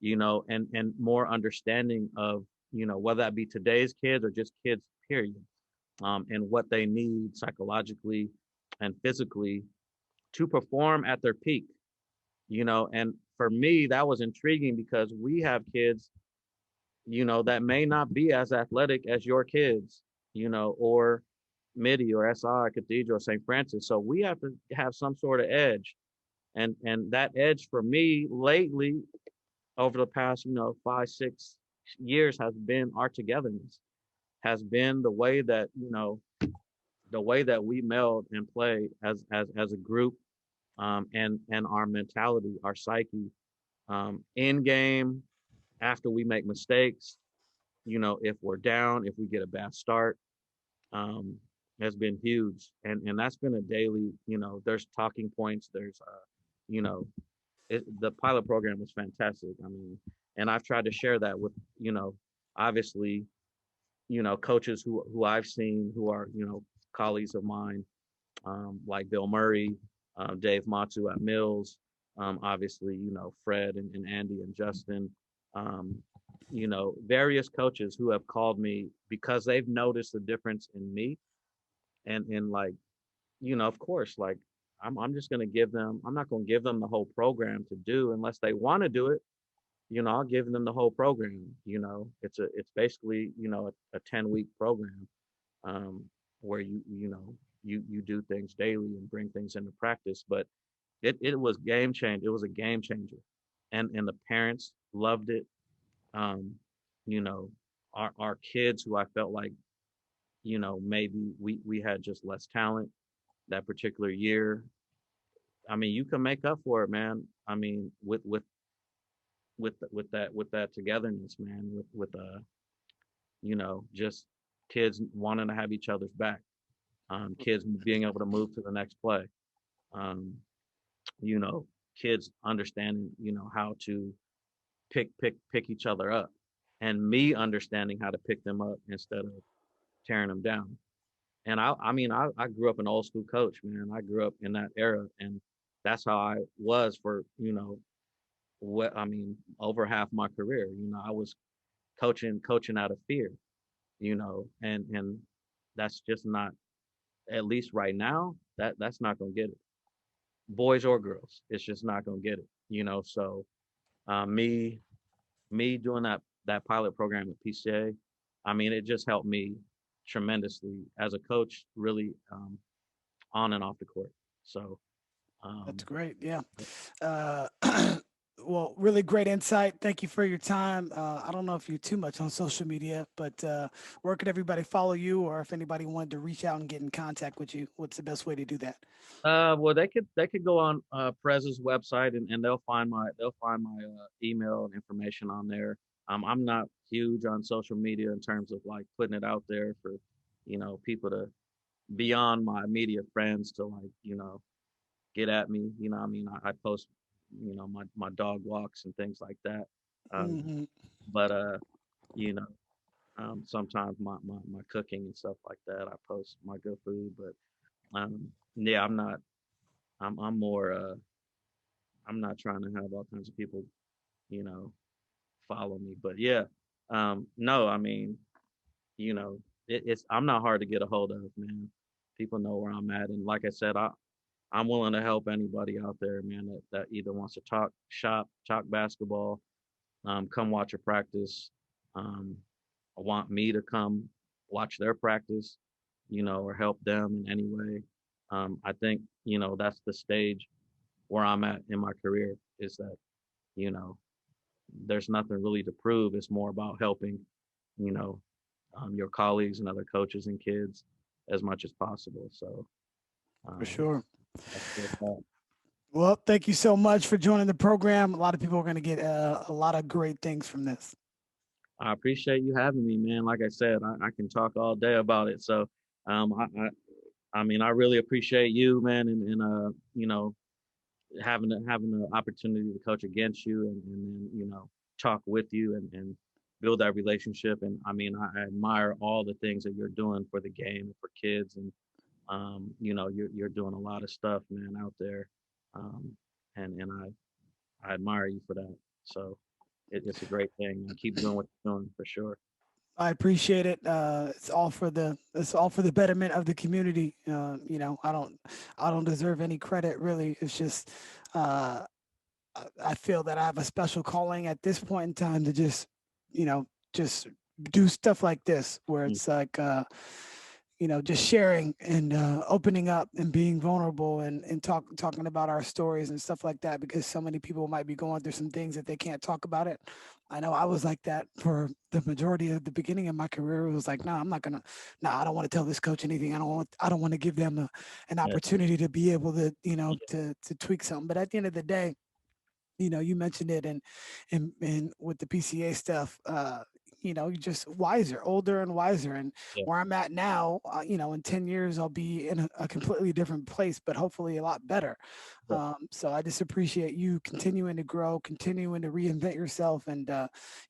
and more understanding of, whether that be today's kids or just kids, period, and what they need psychologically and physically to perform at their peak. And for me, that was intriguing because we have kids, that may not be as athletic as your kids, or Midi or SI Cathedral or St. Francis. So we have to have some sort of edge. And that edge for me lately, over the past, 5-6 years, has been our togetherness, has been the way that we meld and play as a group, and our mentality, our psyche, in game, after we make mistakes, if we're down, if we get a bad start, um, has been huge. And that's been a daily, there's talking points. There's, you know, the pilot program was fantastic. I mean, and I've tried to share that with, obviously, coaches who I've seen who are, colleagues of mine, like Bill Murray, Dave Matsu at Mills, obviously, Fred and Andy and Justin, um, various coaches who have called me because they've noticed the difference in me, and like, of course, like I'm just going to give them, I'm not going to give them the whole program to do unless they want to do it. I'll give them the whole program. It's basically, a 10-week program, where you do things daily and bring things into practice. But it was game changer. It was a game changer, and the parents loved it. Um, you know, our kids, who I felt like maybe we had just less talent that particular year. I mean, you can make up for it, man. I mean, with that togetherness, man, just kids wanting to have each other's back, kids being able to move to the next play, um, you know, kids understanding, how to pick each other up, and me understanding how to pick them up instead of tearing them down. And I grew up an old school coach, man. I grew up in that era, and that's how I was for, over half my career. I was coaching out of fear, and that's just not, at least right now, that's not gonna get it. Boys or girls, it's just not gonna get it. So me doing that pilot program at PCA, I mean, it just helped me tremendously as a coach, really, on and off the court. So, That's um, great. Yeah. Uh, well, really great insight. Thank you for your time. I don't know if you're too much on social media, but where could everybody follow you, or if anybody wanted to reach out and get in contact with you, what's the best way to do that? well, they could go on Prez's website, and they'll find my email and information on there. I'm not huge on social media in terms of like putting it out there for, people to, beyond my immediate friends, to like, get at me. I mean, I post, my dog walks and things like that. Um, Hmm. but you know, sometimes my cooking and stuff like that, I post my good food. But yeah, I'm more. I'm not trying to have all kinds of people, you know, follow me. But yeah, no, I mean, it's I'm not hard to get a hold of, man. People know where I'm at, and like I said, I'm willing to help anybody out there, man, that either wants to talk shop, talk basketball, come watch a practice, um, want me to come watch their practice, or help them in any way. I think, that's the stage where I'm at in my career, is that, you know, there's nothing really to prove. It's more about helping, you know, your colleagues and other coaches and kids as much as possible. So For um, sure. that's just that. Well, thank you so much for joining the program. A lot of people are going to get a lot of great things from this. I appreciate you having me, man. Like I said, I can talk all day about it. So, um, I, I mean, I really appreciate you, man, and having the opportunity to coach against you, and then, talk with you, and build that relationship. And I mean, I admire all the things that you're doing for the game and for kids, and you're doing a lot of stuff, man, out there, um, and I admire you for that. So it's a great thing, and keep doing what you're doing for sure. I appreciate it. It's all for the betterment of the community. I don't deserve any credit really. It's just uh, I feel that I have a special calling at this point in time to just, you know, just do stuff like this, where Mm. it's like, just sharing and opening up and being vulnerable and talking about our stories and stuff like that, because so many people might be going through some things that they can't talk about it. I know I was like that for the majority of the beginning of my career. It was like, no, I'm not gonna, no, I don't want to tell this coach anything. I don't want to give them an Yeah, opportunity to be able to, yeah, to tweak something. But at the end of the day, you mentioned it, and with the PCA stuff, you're just wiser, older and wiser. And yeah, where I'm at now, in 10 years, I'll be in a completely different place, but hopefully a lot better. yeah. So I just appreciate you continuing to grow, continuing to reinvent yourself. And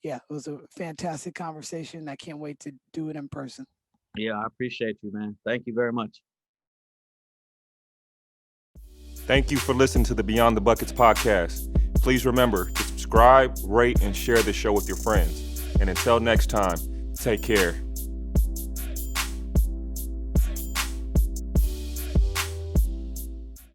yeah, it was a fantastic conversation. I can't wait to do it in person. Yeah, I appreciate you, man. Thank you very much. Thank you for listening to the Beyond the Buckets podcast. Please remember to subscribe, rate, and share the show with your friends. And until next time, take care.